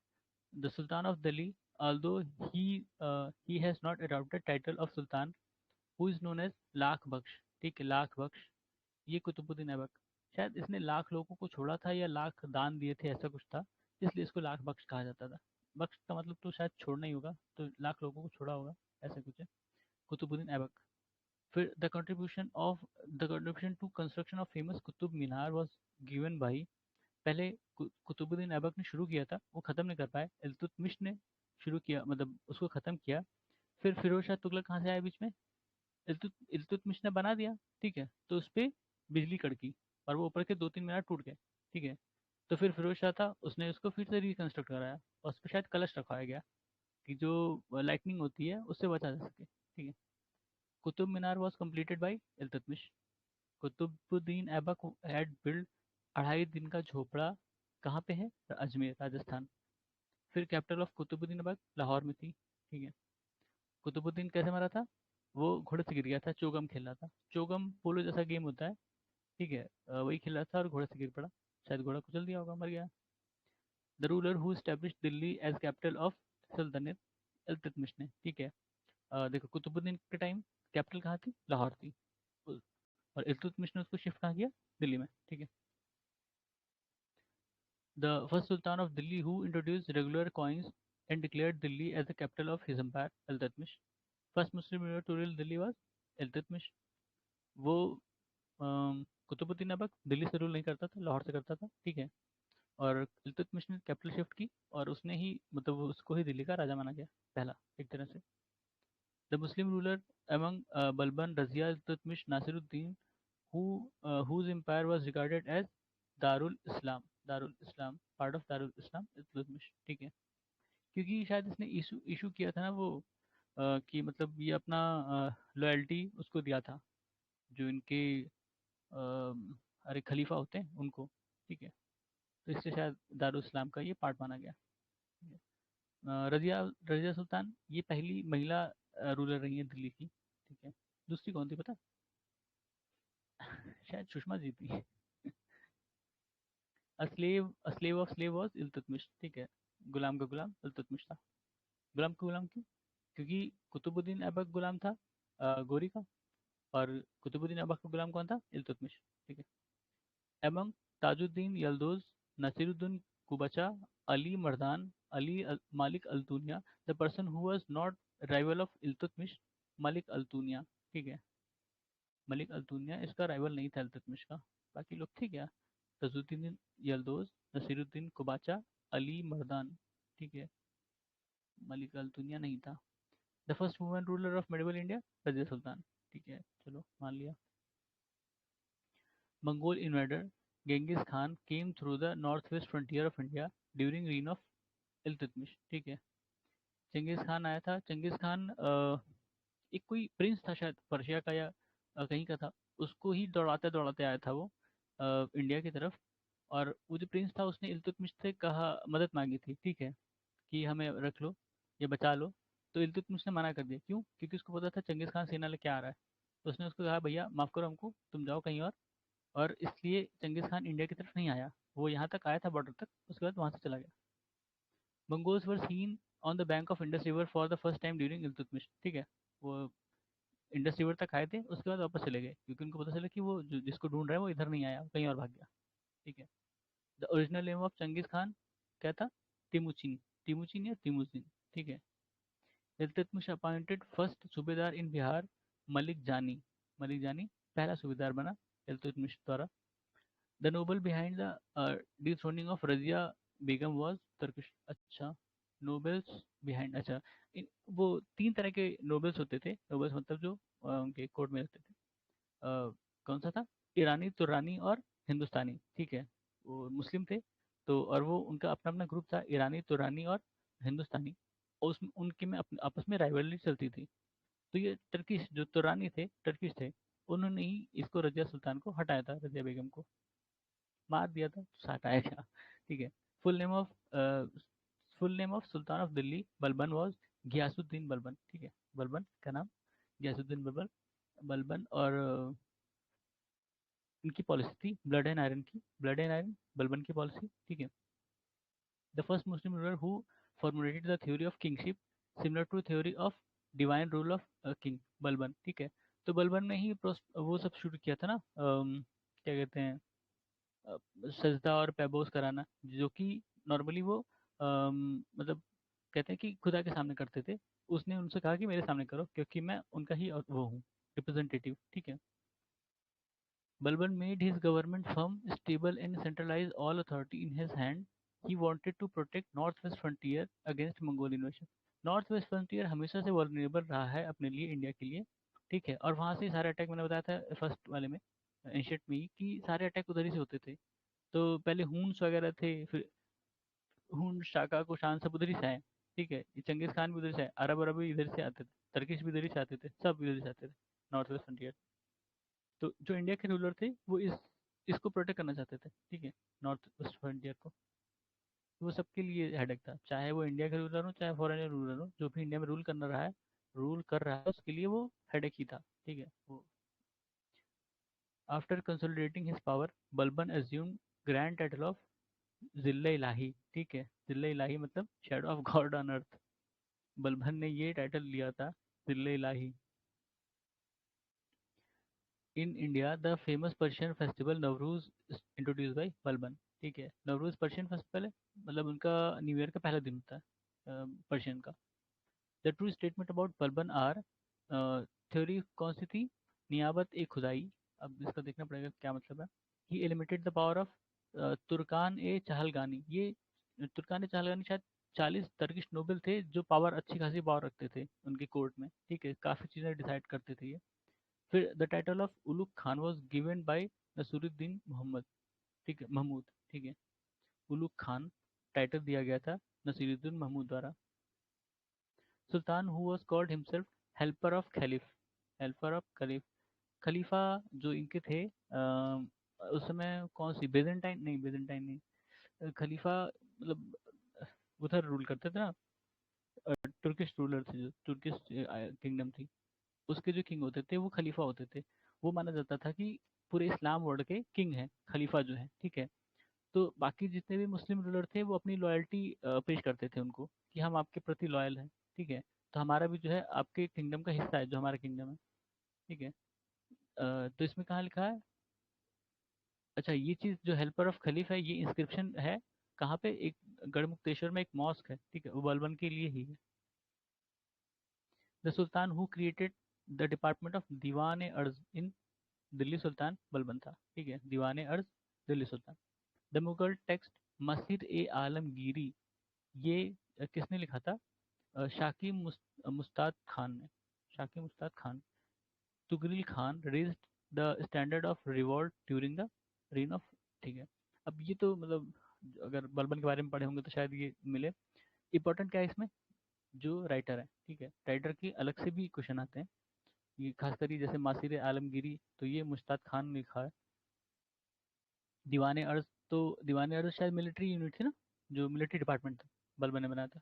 Speaker 1: the Sultan of Delhi, although he has not adopted title of Sultan, who is known as lakh बख्श। ठीक है, लाख बख्श, ये कुतुबुद्दीन ऐबक, शायद इसने लाख लोगों को छोड़ा था या लाख दान दिए थे, ऐसा कुछ था, इसलिए इसको लाख बख्श कहा जाता था। बख्श का मतलब तो शायद छोड़ना ही होगा, तो लाख लोगों को छोड़ा होगा, ऐसा कुछ है, कुतुबुद्दीन ऐबक। फिर the contribution to construction of famous Qutub Minar was given by, पहले कुतुबुद्दीन ऐबक ने शुरू किया था, वो ख़त्म नहीं कर पाए, इल्तुतमिश ने शुरू किया, मतलब उसको ख़त्म किया। फिर फिरोज शाह तुगलक कहाँ से आया बीच में? इल्तुतमिश ने बना दिया। ठीक है, तो उस पर बिजली कड़की और वो ऊपर के 2-3 मीनार टूट गए। ठीक है, तो फिर फिरोज शाह था, उसने उसको फिर से रिकंस्ट्रक्ट कराया और उस पर शायद कलश रखवाया गया कि जो लाइटनिंग होती है उससे बचा जा सके। ठीक है, Qutub Minar was completed by Iltutmish. Qutubuddin Aibak had build 2.5 दिन का झोपड़ा, कहाँ पे है? अजमेर राजस्थान। फिर कैपिटल ऑफ कुतुबुद्दीन ऐबक लाहौर में थी। ठीक है, कुतुबुद्दीन कैसे मरा था? वो घोड़े से गिर गया था, चोगम खेल रहा था, चोगम पोलो जैसा गेम होता है। ठीक है, वही खेल रहा था और घोड़े से गिर पड़ा, शायद घोड़ा कुचल दिया होगा, मर गया। The ruler who establish Delhi as capital of सल्तनत, इल्तुतमिश ने। ठीक है, देखो कुतुबुद्दीन के टाइम कैपिटल कहाँ थी? लाहौर थी। उ- और इल्तुतमिश ने उसको शिफ्ट कहाँ किया? दिल्ली में, ठीक है। The first Sultan of Delhi who introduced regular coins and declared Delhi as the capital of his empire, Iltutmish. First Muslim ruler to rule Delhi was Iltutmish. वो कुतुबुद्दीन ऐबक दिल्ली से रूल नहीं करता था, लाहौर से करता था, ठीक है। और इल्तुतमिश ने कैपिटल शिफ्ट की और उसने ही मतलब उसको ही दिल्ली का राजा माना गया, पहला एक तरह से। The Muslim ruler among Balban, Razia, Iltutmish, Nasiruddin, whose empire was regarded as Darul Islam, part of Darul Islam, Iltutmish, ठीक है। क्योंकि शायद इसने इशू इशू किया था ना वो, कि मतलब ये अपना लॉयल्टी उसको दिया था, जो इनके अरे खलीफा होते हैं उनको, ठीक है। तो इससे शायद दारुल इस्लाम का ये पार्ट माना गया, ठीक है। रजिया रजिया सुल्तान ये पहली महिला रूलर रही है दिल्ली की, ठीक है। दूसरी कौन थी पता? शायद सुषमा जी थी। अ स्लेव वाज इल्तुतमिश, ठीक है। गुलाम का गुलाम इल्तुतमिश था। गुलाम का गुलाम क्यों? क्योंकि कुतुबुद्दीन ऐबक गुलाम था गोरी का, और कुतुबुद्दीन ऐबक का गुलाम कौन था? इल्तुतमिश, ठीक है। एमंग ताजुद्दीन यल्दोज, नसीरुद्दीन कुबचा, अली मर्दान, मालिक Altunia, the person who was not rival of Iltutmish, Malik Altunia, ठीक है। मलिक अल्तुनिया इसका राइवल नहीं था इल्तुतमिश का। बाकी लोग थे क्या? तजुद्दीन यल्दोज, नसीरुद्दीन कुबाचा, अली मर्दान, ठीक है। मलिक अल्तुनिया नहीं था। The first woman ruler of medieval India, Razia Sultan, ठीक है, चलो मान लिया। Mongol invader Genghis Khan came through the northwest frontier of India during reign of Iltutmish, ठीक है। चंगेज खान आया था। चंगेज खान एक कोई प्रिंस था शायद पर्शिया का या कहीं का था, उसको ही दौड़ाते दौड़ाते आया था वो इंडिया की तरफ। और वो जो प्रिंस था उसने इल्तुतमिश से कहा, मदद मांगी थी, ठीक है, कि हमें रख लो, ये बचा लो। तो इल्तुतमिश ने मना कर दिया, क्यों? क्योंकि उसको पता था चंगेज खान सेना लेके आ रहा है। तो उसने उसको कहा भैया माफ़ करो हमको, तुम जाओ कहीं और इसलिए चंगेज खान इंडिया की तरफ नहीं आया। वो यहाँ तक आया था बॉर्डर तक, उसके बाद वहाँ से चला गया। Mongols were seen on the bank of Indus river for the first time during Iltutmish, ठीक है। वो इंडस रिवर तक आए थे, उसके बाद वापस चले गए क्योंकि उनको पता चला कि वो जिसको ढूंढ रहा है वो इधर नहीं आया, कहीं और भाग गया, ठीक है। The original name of Changez Khan क्या था? तिमुचिन, तिमुचिन या तिमुजिन, ठीक है। इल्तुतमिश अपॉइंटेड फर्स्ट सूबेदार इन बिहार, मलिक जानी, मलिक जानी पहला सूबेदार बना इल्तुतमिश द्वारा। The noble behind the dethroning of Razia Begum was Turkish, अच्छा। नोबल्स बिहाइंड, अच्छा। वो तीन तरह के नोबल्स होते थे, नोबल्स मतलब जो उनके कोर्ट में रहते थे। अ, कौन सा था? ईरानी, तुरानी और हिंदुस्तानी, ठीक है। वो मुस्लिम थे, तो और वो उनका अपना अपना ग्रुप था, ईरानी, तुरानी और हिंदुस्तानी। और उसमें उनके में आपस में राइवलरी चलती थी। तो ये टर्किश जो तुरानी थे, टर्किश थे, उन्होंने ही इसको रजिया सुल्तान को हटाया था, रजिया बेगम को मार दिया था, तो हटाया गया, ठीक है। Full name of full name of sultan of Delhi Balban was Ghiyasuddin Balban, ठीक है। बलबन का नाम घियासुद्दीन बलबन, बलबन। और इनकी पॉलिसी थी ब्लड एंड आयरन की, ब्लड एंड आयरन बलबन की पॉलिसी, ठीक है। The first Muslim ruler who formulated the theory of kingship similar to theory of divine rule of king, Balban, ठीक है। तो बलबन ने ही वो सब शुरू किया था ना, क्या कहते हैं, सजदा और पैबोस कराना, जो कि नॉर्मली वो मतलब कहते हैं कि खुदा के सामने करते थे। उसने उनसे कहा कि मेरे सामने करो क्योंकि मैं उनका ही वो हूँ, रिप्रेजेंटेटिव, ठीक है। Balban made his government firm, stable, and centralized all authority in his hand. He wanted to protect northwest frontier against Mongol invasion. North west frontier हमेशा से वल्नरेबल रहा है अपने लिए, इंडिया के लिए, ठीक है। और वहाँ से ही सारे अटैक, मैंने बताया था फर्स्ट वाले में, एंशियंट में ही, कि सारे अटैक उधर ही से होते थे। तो पहले हून्स वगैरह थे, फिर हून शाका कुषाण सब उधर ही से आए, ठीक है। ये चंगेज खान भी उधर से आए, अरब अरब भी इधर से आते थे, टर्किश भी इधर ही से आते थे, सब इधर से आते थे, नॉर्थ वेस्ट फ्रंटियर। तो जो इंडिया के रूलर थे वो इसको प्रोटेक्ट करना चाहते थे, ठीक है, नॉर्थ वेस्ट फ्रंटियर को। तो वो सबके लिए हेडेक था, चाहे वो इंडिया के रूलर हो चाहे फॉरेन रूलर हो, जो भी इंडिया में रूल कर रहा है उसके लिए वो हेडेक ही था, ठीक है वो। After consolidating his power, Balban assume grand title of जिल्ला इलाही, ठीक है। जिल्ला इलाही मतलब shadow of God on earth. Balban ने ये टाइटल लिया था, जिल्ला इलाही। In India the famous Persian festival Navroz introduce by Balban. ठीक है, नवरूज पर्शियन फेस्टिवल है, मतलब उनका न्यू ईयर का पहला दिन होता है पर्शियन का। The true statement about Balban are, theory कौन सी थी? नियाबत ए खुदाई। अब इसका देखना पड़ेगा क्या मतलब है। He eliminated the power of तुर्कान ए चहलगानी। ये तुर्कान ए चहलगानी शायद 40 टर्किश नोबल थे जो पावर, अच्छी खासी पावर रखते थे उनकी कोर्ट में। ठीक है, काफ़ी चीज़ें डिसाइड करते थे ये। फिर the title of Ulugh Khan was given by Nasruddin Mohammad. ठीक है, महमूद। ठीक है, उलुग खान टाइटल दिया गया था नसीरुद्दीन महमूद द्वारा। Sultan who was called himself helper of khalif. Helper of khalif, खलीफा जो इनके थे उस समय कौन सी, बेजेंटाइन नहीं, बेजेंटाइन नहीं, खलीफा मतलब उधर रूल करते थे ना, तुर्किश रूलर थे, जो तुर्किश किंगडम थी, उसके जो किंग होते थे वो खलीफा होते थे। वो माना जाता था कि पूरे इस्लाम वर्ल्ड के किंग हैं खलीफा जो है। ठीक है, तो बाकी जितने भी मुस्लिम रूलर थे वो अपनी लॉयल्टी पेश करते थे उनको कि हम आपके प्रति लॉयल हैं। ठीक है, तो हमारा भी जो है आपके किंगडम का हिस्सा है जो हमारा किंगडम है। ठीक है, तो इसमें कहाँ लिखा है? अच्छा, ये चीज़ जो हेल्पर ऑफ खलीफ है, ये इंस्क्रिप्शन है कहाँ पे? एक गढ़मुक्तेश्वर में एक मॉस्क है। ठीक है, वो बलबन के लिए ही है। The sultan who created the department of दीवान ए अर्ज इन दिल्ली सुल्तान बलबन था। ठीक है, दीवान ए अर्ज दिल्ली सुल्तान। द मुगल टेक्स्ट मस्जिद ए आलमगीरी, ये किसने लिखा था? शाकी मुस्ताद खान ने। शाकी मुस्ताद खान। Tughril Khan raised the standard of revolt during the reign of. ठीक है, अब ये तो मतलब अगर बलबन के बारे में पढ़े होंगे तो शायद ये मिले। इंपॉर्टेंट क्या है इसमें? जो राइटर है। ठीक है, राइटर की अलग से भी क्वेश्चन आते हैं। ये खासकर ये जैसे मासिर आलमगीरी, तो ये मुश्ताक खान ने लिखा है। दीवाने अर्ज, तो दीवाने अर्ज शायद मिलिट्री यूनिट थी ना, जो मिलिट्री डिपार्टमेंट था, बलबन ने बनाया था।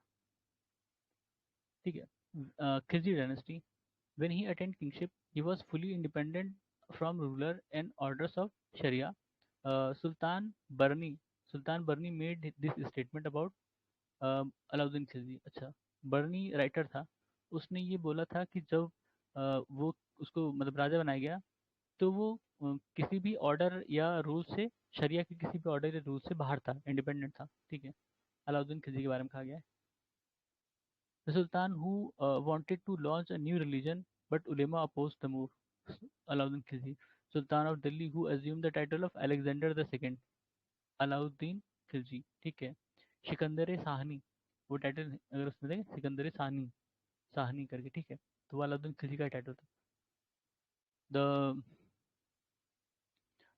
Speaker 1: ठीक है, Khilji dynasty. When he attained kingship, he was fully independent from ruler and orders of Sharia. Sultan Barni, Sultan Barni made this statement about Alauddin Khilji. अच्छा, बर्नी राइटर था, उसने ये बोला था कि जब वो उसको मतलब राजा बनाया गया, तो वो किसी भी ऑर्डर या रूल से, शरिया के किसी भी ऑर्डर या रूल से बाहर था, इंडिपेंडेंट था। ठीक है, अलाउद्दीन खिलजी के बारे में कहा गया है। The Sultan who wanted to launch a new religion, but ulema opposed the move. Alauddin Khilji. Sultan of Delhi who assumed the title of Alexander the Second. Alauddin Khilji. ठीक है, सिकंदर साहनी, वो टाइटल अगर उसमें देखें सिकंदर साहनी, साहनी करके। ठीक है, तो वो अलाउद्दीन खिलजी का टाइटल था। The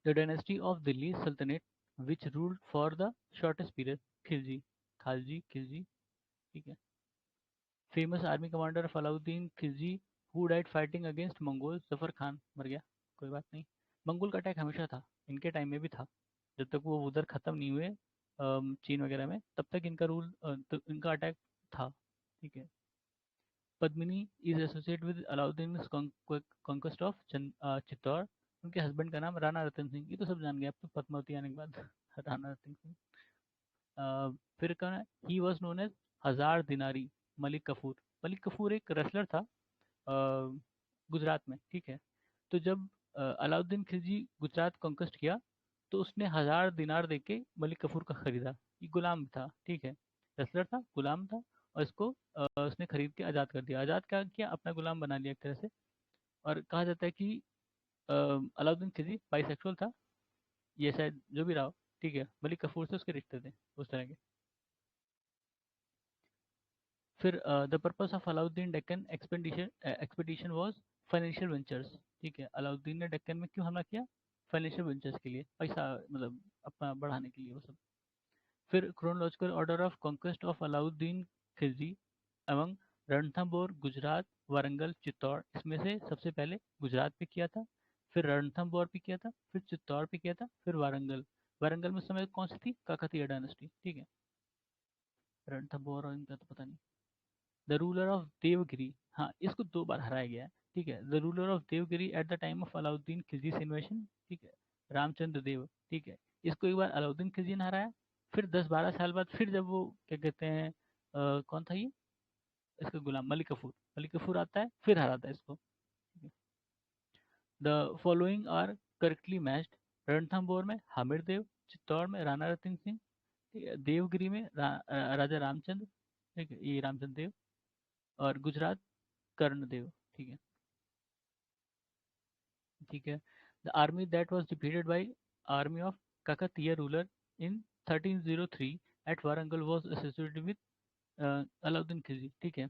Speaker 1: the dynasty of Delhi सल्तनत which ruled for the shortest period. Khilji, Khalji, Khilji. ठीक है, famous army commander of Alauddin Khilji who died fighting against Mongol. Zafar Khan, मर गया, कोई बात नहीं। मंगोल का अटैक हमेशा था, इनके टाइम में भी था, जब तक वो उधर ख़त्म नहीं हुए चीन वगैरह में, तब तक इनका रूल, तो इनका अटैक था। ठीक है, Padmini is associate with Alauddin conquest of Chittor. उनके हस्बैंड का नाम राणा रतन सिंह, ये तो सब जान गए आप तो पद्मावती आने के बाद। राणा रतन सिंह। फिर कौन है? ही वॉज नोन एज हजार दिनारी मलिक कफूर। मलिक कफूर एक रेसलर था गुजरात में। ठीक है, तो जब अलाउद्दीन खिलजी गुजरात कॉन्क्वेस्ट किया, तो उसने 1000 दिनार देके मलिक कफूर का खरीदा। ये गुलाम था। ठीक है, रेसलर था, गुलाम था, और इसको उसने खरीद के आज़ाद कर दिया। आज़ाद क्या किया? अपना गुलाम बना लिया एक तरह से। और कहा जाता है कि अलाउद्दीन खिलजी बाइसेक्सुअल था, ये शायद जो भी रहा हो। ठीक है, मलिक कफूर से उसके रिश्ते थे उस तरह के। फिर the purpose of Alauddin Deccan expedition was financial ventures. ठीक है, अलाउद्दीन ने डेक्कन में क्यों हमला किया? फाइनेंशियल वेंचर्स के लिए, पैसा मतलब अपना बढ़ाने के लिए वो सब। फिर chronological order of conquest of Alauddin Khilji एवं रणथंबोर, गुजरात, वारंगल, चित्तौड़, इसमें से सबसे पहले गुजरात पे किया था, फिर रणथंबोर पे किया था, फिर चित्तौड़ पे किया था, फिर वारंगल। वारंगल में उस समय कौन सी थी? काकतीय डायनेस्टी। ठीक है, रणथंबोर और इनका तो पता नहीं। द रूलर ऑफ देवगिरी, हाँ, इसको 2 बार हराया गया है। ठीक है, the ruler of Devagiri at the time of Alauddin Khilji invasion. ठीक है, रामचंद्र देव। ठीक है, इसको एक बार अलाउद्दीन खिलजी ने हराया, फिर 10-12 साल बाद फिर जब वो क्या कहते हैं कौन था ये, इसका गुलाम मलिक कफूर, मलिक कफूर आता है फिर हराता है इसको। ठीक है, the following are correctly matched. Ranthambore में हामिर देव, चित्तौड़ में राणा रतन सिंह, ठीक है, देवगिरी में राजा रामचंद्र, ठीक है, ये रामचंद्र देव, और गुजरात कर्णदेव, ठीक है। ठीक है। The army that was defeated by army of Kakatiya ruler in 1303 at Warangal was associated with Alauddin Khilji, ठीक है।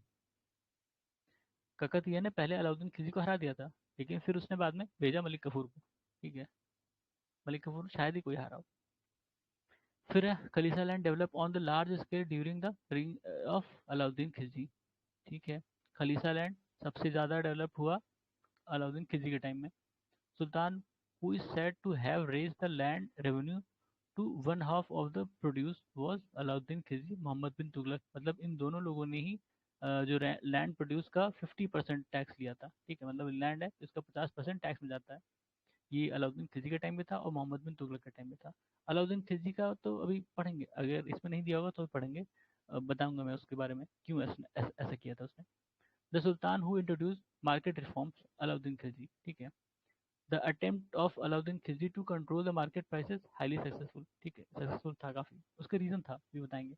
Speaker 1: काकतीय ने पहले अलाउद्दीन खिलजी को हरा दिया था, लेकिन फिर उसने बाद में भेजा मलिक कफूर को, ठीक है। मलिक कफूर शायद ही कोई हारा हो। फिर खलीसा land develop on the large scale during the रिंग ऑफ अलाउद्दीन खिलजी, ठीक है। खलीसा लैंड सबसे ज़्यादा डेवलप हुआ अलाउद्दीन खिलजी के टाइम में। सुल्तान who is said to have raised the land revenue to one half of the produce was Alauddin Khilji Mohammad bin Tughlaq. मतलब इन दोनों लोगों ने ही जो लैंड प्रोड्यूस का 50% टैक्स लिया था, ठीक है। मतलब लैंड है इसका 50% टैक्स में जाता है। ये अलाउद्दीन खिलजी के टाइम में था और मोहम्मद बिन तुगलक के टाइम में था। अलाउद्दीन खिलजी का तो अभी पढ़ेंगे, अगर इसमें नहीं दिया होगा तो पढ़ेंगे। बताऊंगा मैं उसके बारे में क्यों ऐसा किया था उसने। The sultan who introduce market reforms Alauddin Khilji, ठीक है। The attempt of Alauddin Khilji to control the market prices highly successful, ठीक है, सक्सेसफुल था काफी। उसका रीजन था भी बताएंगे।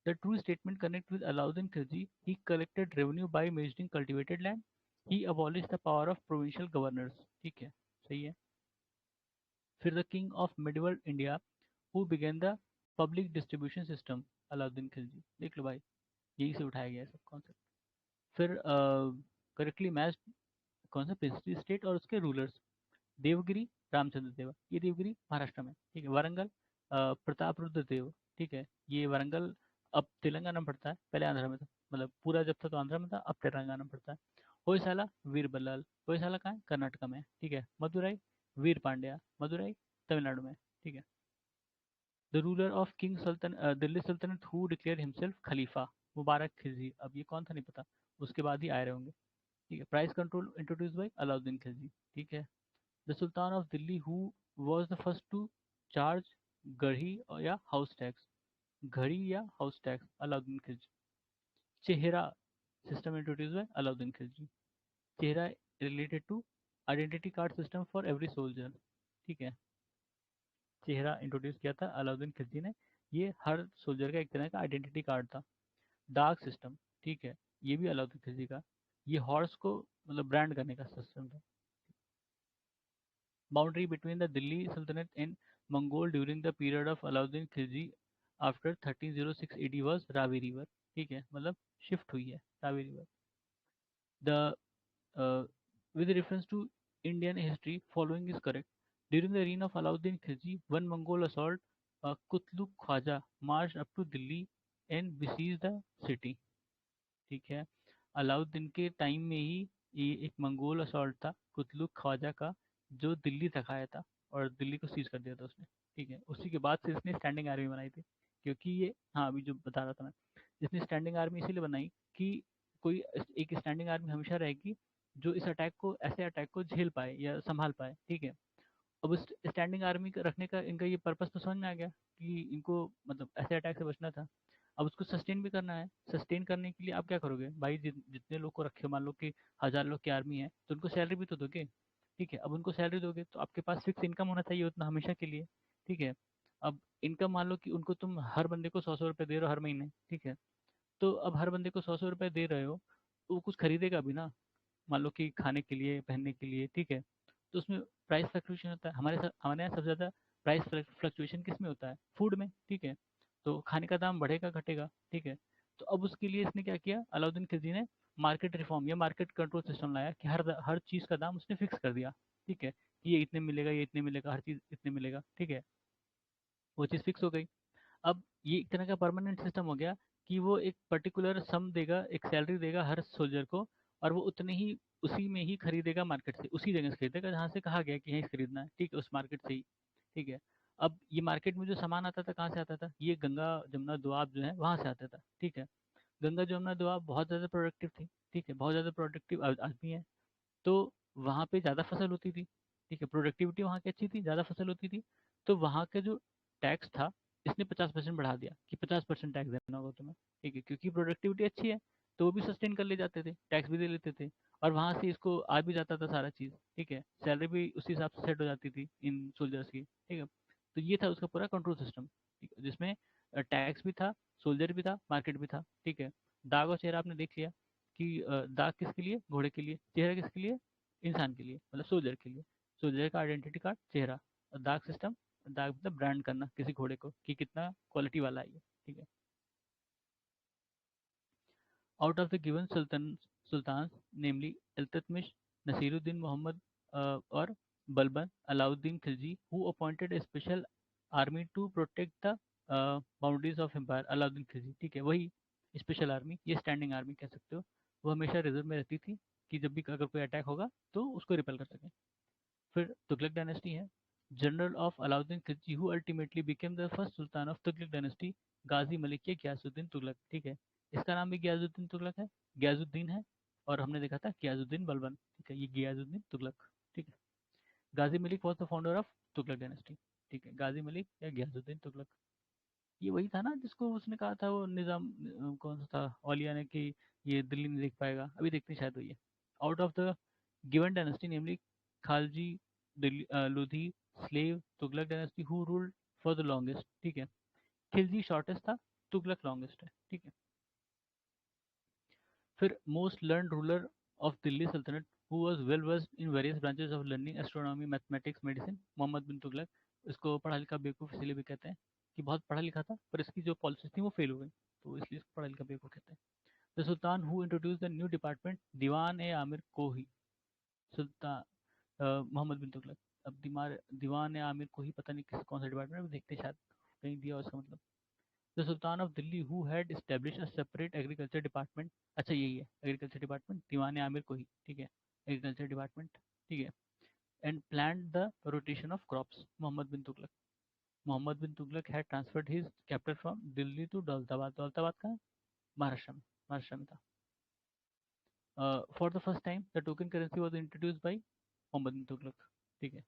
Speaker 1: The true statement connect with Alauddin Khilji, he collected revenue by measuring cultivated land, he abolish the power of provincial governors, ठीक है, सही है। फिर the king of medieval India who began the public distribution system Alauddin Khilji, देख लो भाई, यही से उठाया गया है सब कॉन्सेप्ट। फिर करेक्टली मैच कौन सा प्रिंसली स्टेट और उसके रूलर्स। देवगिरी रामचंद्र देव, ये देवगिरी महाराष्ट्र में, ठीक है। वारंगल प्रताप रुद्र देव, ठीक है, ये वारंगल अब तेलंगाना में पड़ता है, पहले आंध्र में था। मतलब पूरा जब था तो आंध्र में था, अब तेलंगाना में पड़ता है। होयसाला वीर बल्लाल, होयसाला कहाँ है, कर्नाटक में है, ठीक है। मदुराई वीर पांड्या, मदुराई तमिलनाडु में, ठीक है। The ruler of king sultan Delhi सल्तनत हु डिक्लेयर हिमसेल्फ खलीफा मुबारक खिलजी, अब ये कौन था नहीं पता, उसके बाद ही आए रहे होंगे, ठीक है। Price control introduce by Alauddin Khilji, ठीक है। The sultan of Delhi who was the first to charge गढ़ी या हाउस टैक्स, घड़ी या हाउस टैक्स अलाउद्दीन खिलजी। चेहरा system introduce by Alauddin Khilji. चेहरा related to identity card system for every soldier, ठीक है। चेहरा इंट्रोड्यूस किया था अलाउद्दीन खिलजी ने, ये हर सोल्जर का एक तरह का आइडेंटिटी कार्ड था। डाक सिस्टम, ठीक है, ये भी अलाउद्दीन खिलजी का। ये हॉर्स को मतलब ब्रांड करने का सिस्टम था। Boundary between the Delhi Sultanate and Mongol during the period of Alauddin Khilji after 1306 AD was Ravi River, ठीक है, मतलब शिफ्ट हुई है Ravi river. The with reference to Indian history, following is correct. During the reign of Alauddin Khilji, one Mongol assault Kutluk Khwaja marched up to Delhi and besieged the city, ठीक है। अलाउद्दीन के time में ही ये एक Mongol assault था कुतलुक ख्वाजा का, जो दिल्ली तक आया था और दिल्ली को सीज कर दिया था उसने, ठीक है। उसी के बाद से इसने स्टैंडिंग आर्मी बनाई थी, क्योंकि ये, हाँ अभी जो बता रहा था मैं, इसने स्टैंडिंग आर्मी इसीलिए बनाई कि कोई एक स्टैंडिंग आर्मी हमेशा रहेगी जो इस अटैक को, ऐसे अटैक को झेल पाए या संभाल पाए, ठीक है। अब उस स्टैंडिंग आर्मी रखने का इनका ये पर्पस तो समझ में आ गया कि इनको मतलब ऐसे अटैक से बचना था। अब उसको सस्टेन भी करना है। सस्टेन करने के लिए आप क्या करोगे भाई, जितने लोग को रखे हो, मान लो कि 1000 लोग की आर्मी है तो उनको सैलरी भी तो दोगे, ठीक है। अब उनको सैलरी दोगे तो आपके पास फिक्स इनकम होना चाहिए उतना हमेशा के लिए, ठीक है। अब इनकम मान लो कि उनको तुम हर बंदे को 100-100 रुपये दे रहे हो हर महीने, ठीक है। तो अब हर बंदे को 100-100 रुपये दे रहे हो तो वो कुछ खरीदेगा भी ना, मान लो कि खाने के लिए, पहनने के लिए, ठीक है। तो उसमें प्राइस फ्लक्चुएशन होता है। हमारे यहाँ सबसे ज़्यादा प्राइस फ्लक्चुएशन किस में होता है, फूड में, ठीक है। तो खाने का दाम बढ़ेगा घटेगा, ठीक है। तो अब उसके लिए इसने क्या किया, अलाउद्दीन खिलजी ने मार्केट रिफॉर्म या मार्केट कंट्रोल सिस्टम लाया कि हर हर चीज़ का दाम उसने फिक्स कर दिया, ठीक है। कि ये इतने मिलेगा, ये इतने मिलेगा, हर चीज़ इतने मिलेगा, ठीक है। वो चीज़ फिक्स हो गई। अब ये एक तरह का परमानेंट सिस्टम हो गया कि वो एक पर्टिकुलर सम देगा, एक सैलरी देगा हर सोल्जर को, और वो उतने ही उसी में ही खरीदेगा, मार्केट से उसी जगह से खरीदेगा जहाँ से कहा गया कि यहीं से खरीदना है, ठीक है, उस मार्केट से ही, ठीक है। अब ये मार्केट में जो सामान आता था कहाँ से आता था, ये गंगा जमुना दोआब जो है वहाँ से आता था, ठीक है। गंगा जमुना दोआब बहुत ज़्यादा प्रोडक्टिव थी, ठीक है, बहुत ज़्यादा प्रोडक्टिव आदमी है, तो वहाँ पे ज़्यादा फसल होती थी, ठीक है। प्रोडक्टिविटी वहाँ की अच्छी थी, ज़्यादा फसल होती थी। तो वहाँ का जो टैक्स था, इसने 50% बढ़ा दिया कि 50% टैक्स देना होगा तुम्हें, ठीक है, क्योंकि प्रोडक्टिविटी अच्छी है। तो वो भी सस्टेन कर ले जाते थे, टैक्स भी दे लेते थे, और वहाँ से इसको आ भी जाता था सारा चीज़, ठीक है, सैलरी भी उसी हिसाब से सेट हो जाती थी इन सोल्जर्स की, ठीक है। तो ये था उसका पूरा कंट्रोल सिस्टम, ठीक है, जिसमें टैक्स भी था, सोल्जर भी था, मार्केट भी था, ठीक है। दाग और चेहरा आपने देख लिया कि दाग किसके लिए, घोड़े के लिए, चेहरा किसके लिए, इंसान के लिए, मतलब सोल्जर के लिए। सोल्जर का आइडेंटिटी कार्ड चेहरा, और दाग सिस्टम, दाग मतलब ब्रांड करना किसी घोड़े को कि कितना क्वालिटी वाला है ये, ठीक है। Out of the given sultans, namely Iltutmish, Nasiruddin Muhammad, or Balban Alauddin Khilji, who appointed a special army to protect the boundaries of empire. Alauddin Khilji, ठीक है, वही स्पेशल आर्मी, ये स्टैंडिंग आर्मी कह सकते हो, वो हमेशा रिजर्व में रहती थी कि जब भी अगर कोई अटैक होगा तो उसको रिपेल कर सके। फिर तुगलक डायनेस्टी है, general of Alauddin Khilji who ultimately became the first sultan of Tughlaq dynasty, Ghazi Malik के गयासुद्दीन तुगलक, ठीक है। इसका नाम भी गयासुद्दीन तुगलक है, गयासुद्दीन है, और हमने देखा था गयासुद्दीन बलबन, ठीक है, ये गयासुद्दीन तुगलक, ठीक है। Ghazi Malik was the founder of Tughlaq dynasty, ठीक है, गाजी मलिक या गयासुद्दीन तुगलक। ये वही था ना जिसको उसने कहा था वो निजाम, कौन सा था, औलिया ने, कि ये दिल्ली नहीं देख पाएगा, अभी देखते हैं शायद वही है। Out of the given dynasty namely Khalji, Delhi Lodi, slave, Tughlaq dynasty who ruled for the longest, ठीक है। खिलजी शॉर्टेस्ट था, तुगलक लॉन्गेस्ट है, ठीक है। फिर most learn ruler of Delhi सल्तनत who was well versed in various branches of learning, astronomy, mathematics, medicine, Mohammad bin Tughlaq. इसको पढ़ा लिखा बेवकूफ़ इसलिए भी कहते हैं कि बहुत पढ़ा लिखा था पर इसकी जो पॉलिसीज थी वो फेल हो गई, तो इसलिए इसको पढ़ा लिखा बेवकूफ़ कहते हैं। The sultan who introduce the new department दीवान ए आमिर को ही, सुल्तान मोहम्मद बिन तुगलक। अब दीवान ए आमिर को ही पता नहीं किस कौन सा डिपार्टमेंट, देखते हैं शायद कहीं दिया हो इसका मतलब। The sultan of Delhi who had establish a separate agriculture department, अच्छा यही है एग्रीकल्चर डिपार्टमेंट, दीवान आमिर को ही, ठीक है, एग्रीकल्चर डिपार्टमेंट, ठीक है। And plan the rotation of crops, Mohammad bin Tughlaq. Mohammad bin Tughlaq had transferred his capital from Delhi to Daulatabad, Daulatabad का महाराष्ट्र में, महाराष्ट्र में था। For the first time the token currency was introduce by Mohammad bin Tughlaq, ठीक है।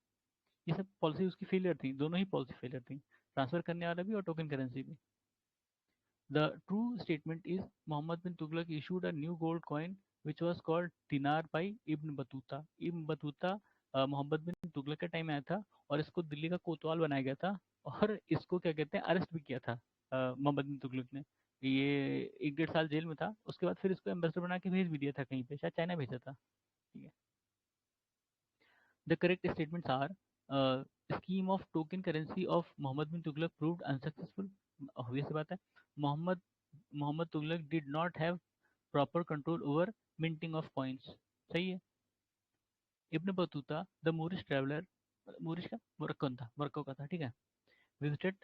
Speaker 1: ये सब पॉलिसी उसकी फेलियर थी, दोनों ही पॉलिसी फेलियर थी, ट्रांसफर करने वाला भी और टोकन करेंसी भी। The true statement is Muhammad bin Tughlaq issued a new gold coin which was called dinar by Ibn Battuta. Ibn Battuta Mohammad bin Tughlaq के टाइम आया था और इसको दिल्ली का कोतवाल बनाया गया था, और इसको क्या कहते हैं अरेस्ट भी किया था मोहम्मद बिन तुगलक ने। ये 1 डेढ़ साल जेल में था, उसके बाद फिर इसको एम्बेसडर बना के भेज भी दिया था कहीं पे, शायद चाइना भेजा था, ठीक है। The correct statements are scheme of token currency of Mohammad bin Tughlaq proved unsuccessful, obvious सी बात है। Mohammad Mohammad Tughlaq did not have proper control over minting of coins, सही है। Ibn Battuta the Moorish traveller, Moorish का मोरक्कन था, मोरक्को का था, ठीक है, visited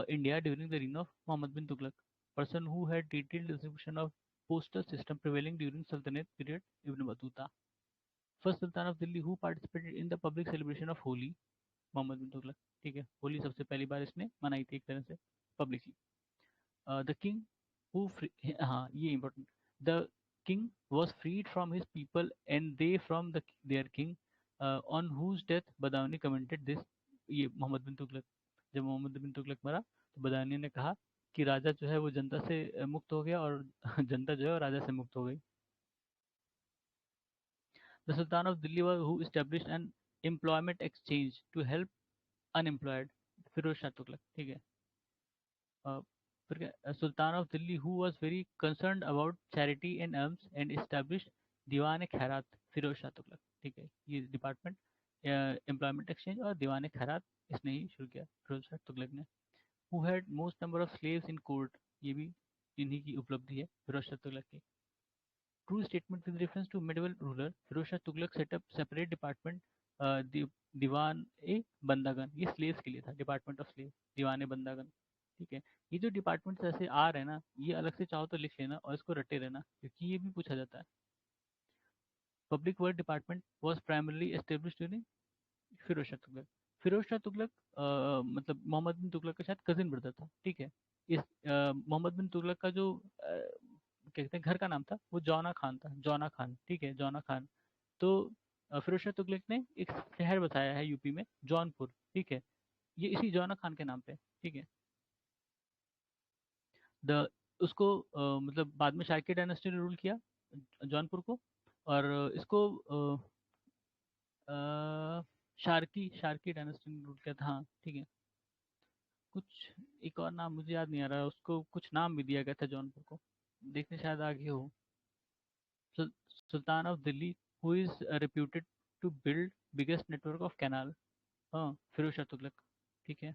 Speaker 1: India during the reign of Muhammad bin Tughlaq, person who had detailed distribution of postal system prevailing during Sultanate period, Ibn Battuta. First Sultan of Delhi who participated in the public celebration of Holi, Mohammad bin Tughlaq, ठीक है, होली सबसे पहली बार इसने मनाई थी एक तरह से पब्लिकली। द किंग हु हाँ ये important, the king was freed from his people and they from the their king, on whose death Badayuni commented this, ये मोहम्मद बिन तुगलक, जब मोहम्मद बिन तुगलक मरा तो बदायूनी ने कहा कि राजा जो है वो जनता से मुक्त हो गया और जनता जो है वो राजा से मुक्त हो गई। The sultan of Delhi who established an employment exchange to help unemployed, Firoz Shah Tughlaq, ठीक है। uh, फिर क्या, sultan of Delhi who was very concerned about charity and alms and established दीवान खैरात, फिरोज शाह तुगलक, ठीक है, ये डिपार्टमेंट एम्प्लॉयमेंट एक्सचेंज और दीवान खैरात इसने ही शुरू किया, फिरोज शाह तुगलक ने। Who had most number of slaves in court, ये भी इन्हीं की उपलब्धि है, फिरोज शाह तुगलक की। True statement with reference to medieval ruler Firoz Shah Tughlaq setup separate department दीवान ए बंदागन, ये स्लेव्स के लिए था, डिपार्टमेंट ऑफ स्लेव, दीवान ए बंदागन, ठीक है। ये जो डिपार्टमेंट ऐसे आ रहे हैं ना, ये अलग से चाहो तो लिख लेना और इसको रटे रहना क्योंकि ये भी पूछा जाता है। Public work department was primarily establish during Firoz Shah Tughlaq. Firoz Shah Tughlaq मतलब मोहम्मद बिन तुगलक का शायद कजिन ब्रदर था, ठीक है। इस मोहम्मद बिन तुगलक का जो कहते हैं घर का नाम था वो जौना खान था, जौना खान, ठीक है, जौना खान। तो फिरोज शाह तुगलक ने एक शहर बताया है यूपी में, जौनपुर, ठीक है, ये इसी जौना खान के नाम पे, ठीक है। द उसको मतलब बाद में शाक्य डायनेस्टी ने रूल किया जौनपुर को। और इसको शार्की शार्की डायनेस्टी ने रूल किया था, हाँ ठीक है। कुछ एक और नाम मुझे याद नहीं आ रहा, उसको कुछ नाम भी दिया गया था जौनपुर को, देखने शायद आगे हो। सुल, sultan of Delhi who is reputed to build biggest network of canal, हाँ फिरोज शाह तुगलक, ठीक है।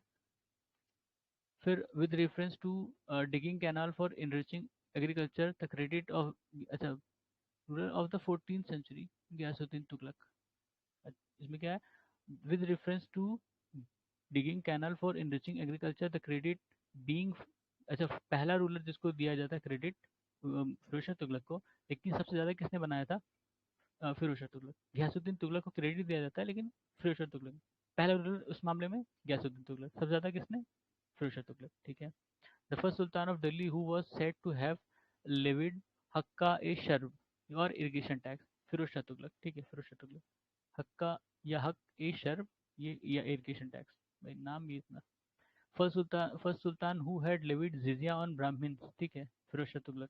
Speaker 1: फिर with reference to digging canal for enriching agriculture the credit of, अच्छा, ruler of the 14th century Ghiyasuddin Tughlaq. इसमें क्या है, with reference to digging canal for enriching agriculture the credit being, अच्छा पहला रूलर जिसको दिया जाता है क्रेडिट फिरोज शाह तुगलक को, लेकिन सबसे ज्यादा किसने बनाया था, फिरोज शाह तुगलक। गयासुद्दीन तुगलक को क्रेडिट दिया जाता है लेकिन फिरोज शाह तुगलक पहला रूलर उस मामले में, गयासुद्दीन तुगलक सबसे ज्यादा किसने, फिरोज शाह तुगलक, ठीक है। The first sultan of Delhi who was said to have levied हक्का ए शर्ब और इरिगेशन टैक्स, फिरोज शाह तुगलक, ठीक है फिरोज शाह तुगलक। हक्का या हक ए शर्ब, ये या इरिगेशन टैक्स, भाई नाम भी इतना। First sultan who had levied जिजिया ऑन ब्राह्मण, ठीक है फिरोज शाह तुगलक।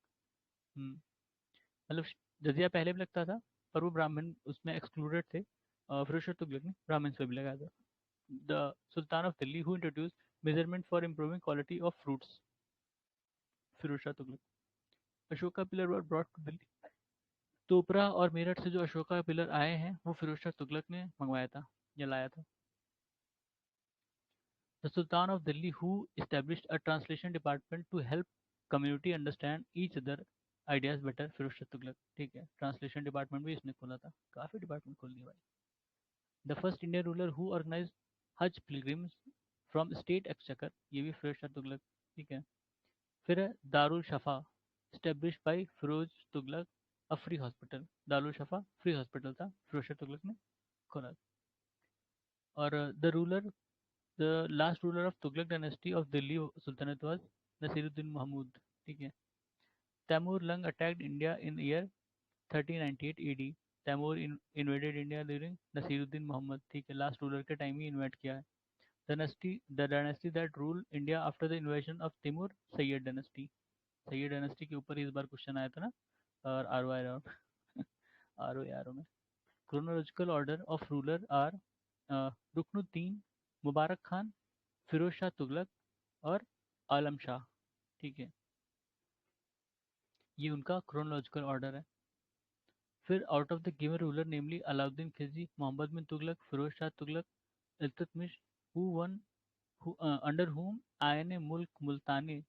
Speaker 1: मतलब जजिया पहले भी लगता था पर वो ब्राह्मण उसमें एक्सक्लूडेड थे, फिरोज शाह तुगलक ने ब्राह्मण पे भी लगाया था। The sultan of Delhi who introduce measurement for improving quality of fruits, Firoz Shah Tughlaq. Ashoka pillar were brought to Delhi, Topra और मेरठ से जो अशोका पिलर आए हैं वो फिरोज शाह तुगलक ने मंगवाया था या लाया था। The sultan of Delhi who established a translation department to help community understand each other ideas better, Firoz Shah Tughlaq, ठीक है। ट्रांसलेशन डिपार्टमेंट भी इसने खोला था, काफी डिपार्टमेंट खोल दिए भाई। The first Indian ruler who organise हज पिलग्रिम्स फ्रॉम स्टेट एक्सचेकर, ये भी फिरोज शाह तुगलक, ठीक है। फिर है दारुल शफा, establish by Firoz Tughlaq a free hospital, दारुल शफा फ्री हॉस्पिटल था, फिरोज शाह तुगलक ने खोला। और the last ruler of Tughlaq dynasty of Delhi sultanate was Nasiruddin Mahmud, ठीक है। Timur Lang attacked India in year 1398 AD, Timur invaded India during Naseeruddin Mohammad, ठीक है लास्ट रूलर के टाइम ही इन्वेट किया है। The dynasty that rule India after the invasion of Timur, Sayyid dynasty, Sayyid dynasty के ऊपर इस बार क्वेश्चन आया था ना। और R O R R O में chronological order of ruler are Rukunuddin, Mubarak Khan, Firoz Shah Tughlaq और आलम शाह, ठीक है। ये उनका क्रोनोलॉजिकल ऑर्डर है। फिर out of the given ruler namely Alauddin Khilji, Mohammad bin Tughlaq, Firoz Shah Tughlaq, Iltutmish, who one under whom Ain Mulk Multani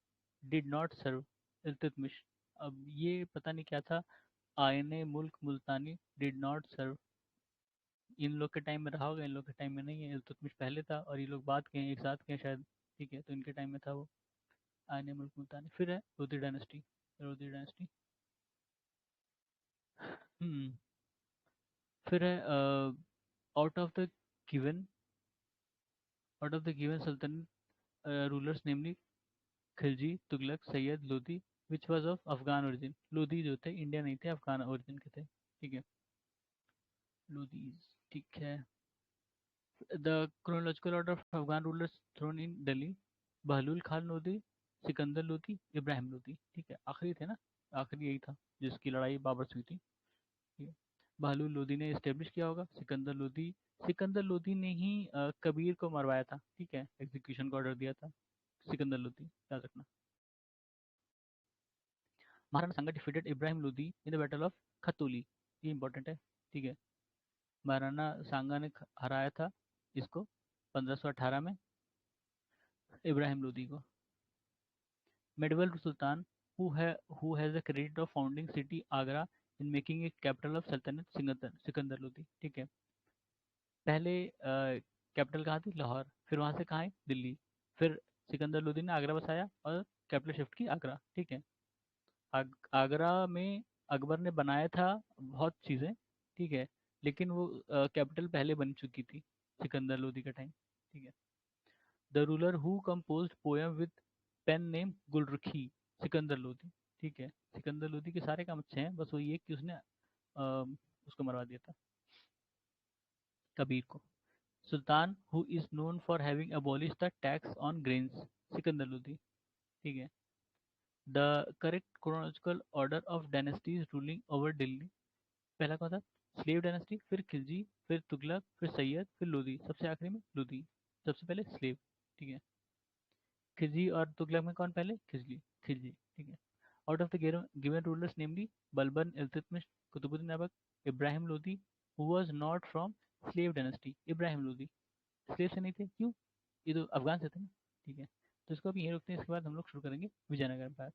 Speaker 1: did not serve, Iltutmish. अब ये पता नहीं क्या था, ion Mulk Multani did not सर्व, इन लोग के टाइम में रहा होगा, इन लोग के टाइम में नहीं है, इल्तुतमिश पहले था और ये लोग बाद के हैं, एक साथ के हैं शायद, ठीक है, तो इनके टाइम में था वो आयन मुल्क मुल्तानी। फिर है लोधी डायनेस्टी, लोधी डायनेस्टी। हम्म फिर है out of the given out of the given सल्तनत rulers namely Khilji, Tughlaq, Sayyid, Lodi, which was of Afghan origin, Lodi जो थे इंडिया नहीं थे, अफगान ओरिजिन के थे, ठीक है, लोधीज, ठीक है। The chronological order of Afghan rulers throne in Delhi, Bahlul Khan Lodi, Sikandar Lodi, Ibrahim Lodi, ठीक है आखिरी थे ना, आखिरी यही था जिसकी लड़ाई बाबर से हुई थी, ठीक है। बहलूल लोधी ने इस्टेब्लिश किया होगा, सिकंदर लोधी ने ही कबीर को मरवाया था, ठीक है, एग्जीक्यूशन का ऑर्डर दिया था, सिकंदर लोधी, याद रखना। Maharana Sanga defeated Ibrahim Lodi in the battle of Khatauli, ये इंपॉर्टेंट है, ठीक है। महाराणा सांगा ने हराया था इसको 1518 में, इब्राहिम लोधी को। Medieval sultan who has the credit of founding city Agra in making it capital of सल्तनत, सिकंदर लोधी, ठीक है। पहले कैपिटल कहाँ थी, लाहौर, फिर वहाँ से कहाँ है, दिल्ली, फिर सिकंदर लोधी ने आगरा बसाया और कैपिटल शिफ्ट की आगरा, ठीक है। आगरा में अकबर ने बनाया था बहुत चीज़ें, ठीक है, लेकिन वो कैपिटल पहले बन चुकी थी सिकंदर लोधी का टाइम, ठीक है। The ruler who composed poem with pen name Gulrukhi, Sikandar Lodhi, ठीक है। सिकंदर लोधी के सारे काम अच्छे हैं, बस वही है कि उसने उसको मरवा दिया था, कबीर को। Sultan who is known for having abolish the tax on grains, Sikandar Lodhi, ठीक है। The correct chronological order of dynasties ruling over Delhi. पहला कौन था? स्लेव डायनेस्टी, फिर खिलजी, फिर तुगलक, फिर सैयद, फिर लोधी, सबसे आखिरी में लोधी। सबसे पहले स्लेव। ठीक है। खिलजी और तुगलक में कौन पहले? खिलजी। खिलजी। ठीक है। Out of the given rulers namely Balban, Iltutmish, Qutubuddin Aibak, Ibrahim Lodhi, who was not from slave dynasty. Ibrahim Lodhi slave से नहीं थे, क्यों? ये तो अफगान से थे ना। ठीक है। तो इसको अभी यहीं रोकते हैं, इसके बाद हम लोग शुरू करेंगे विजयनगर पार्ट।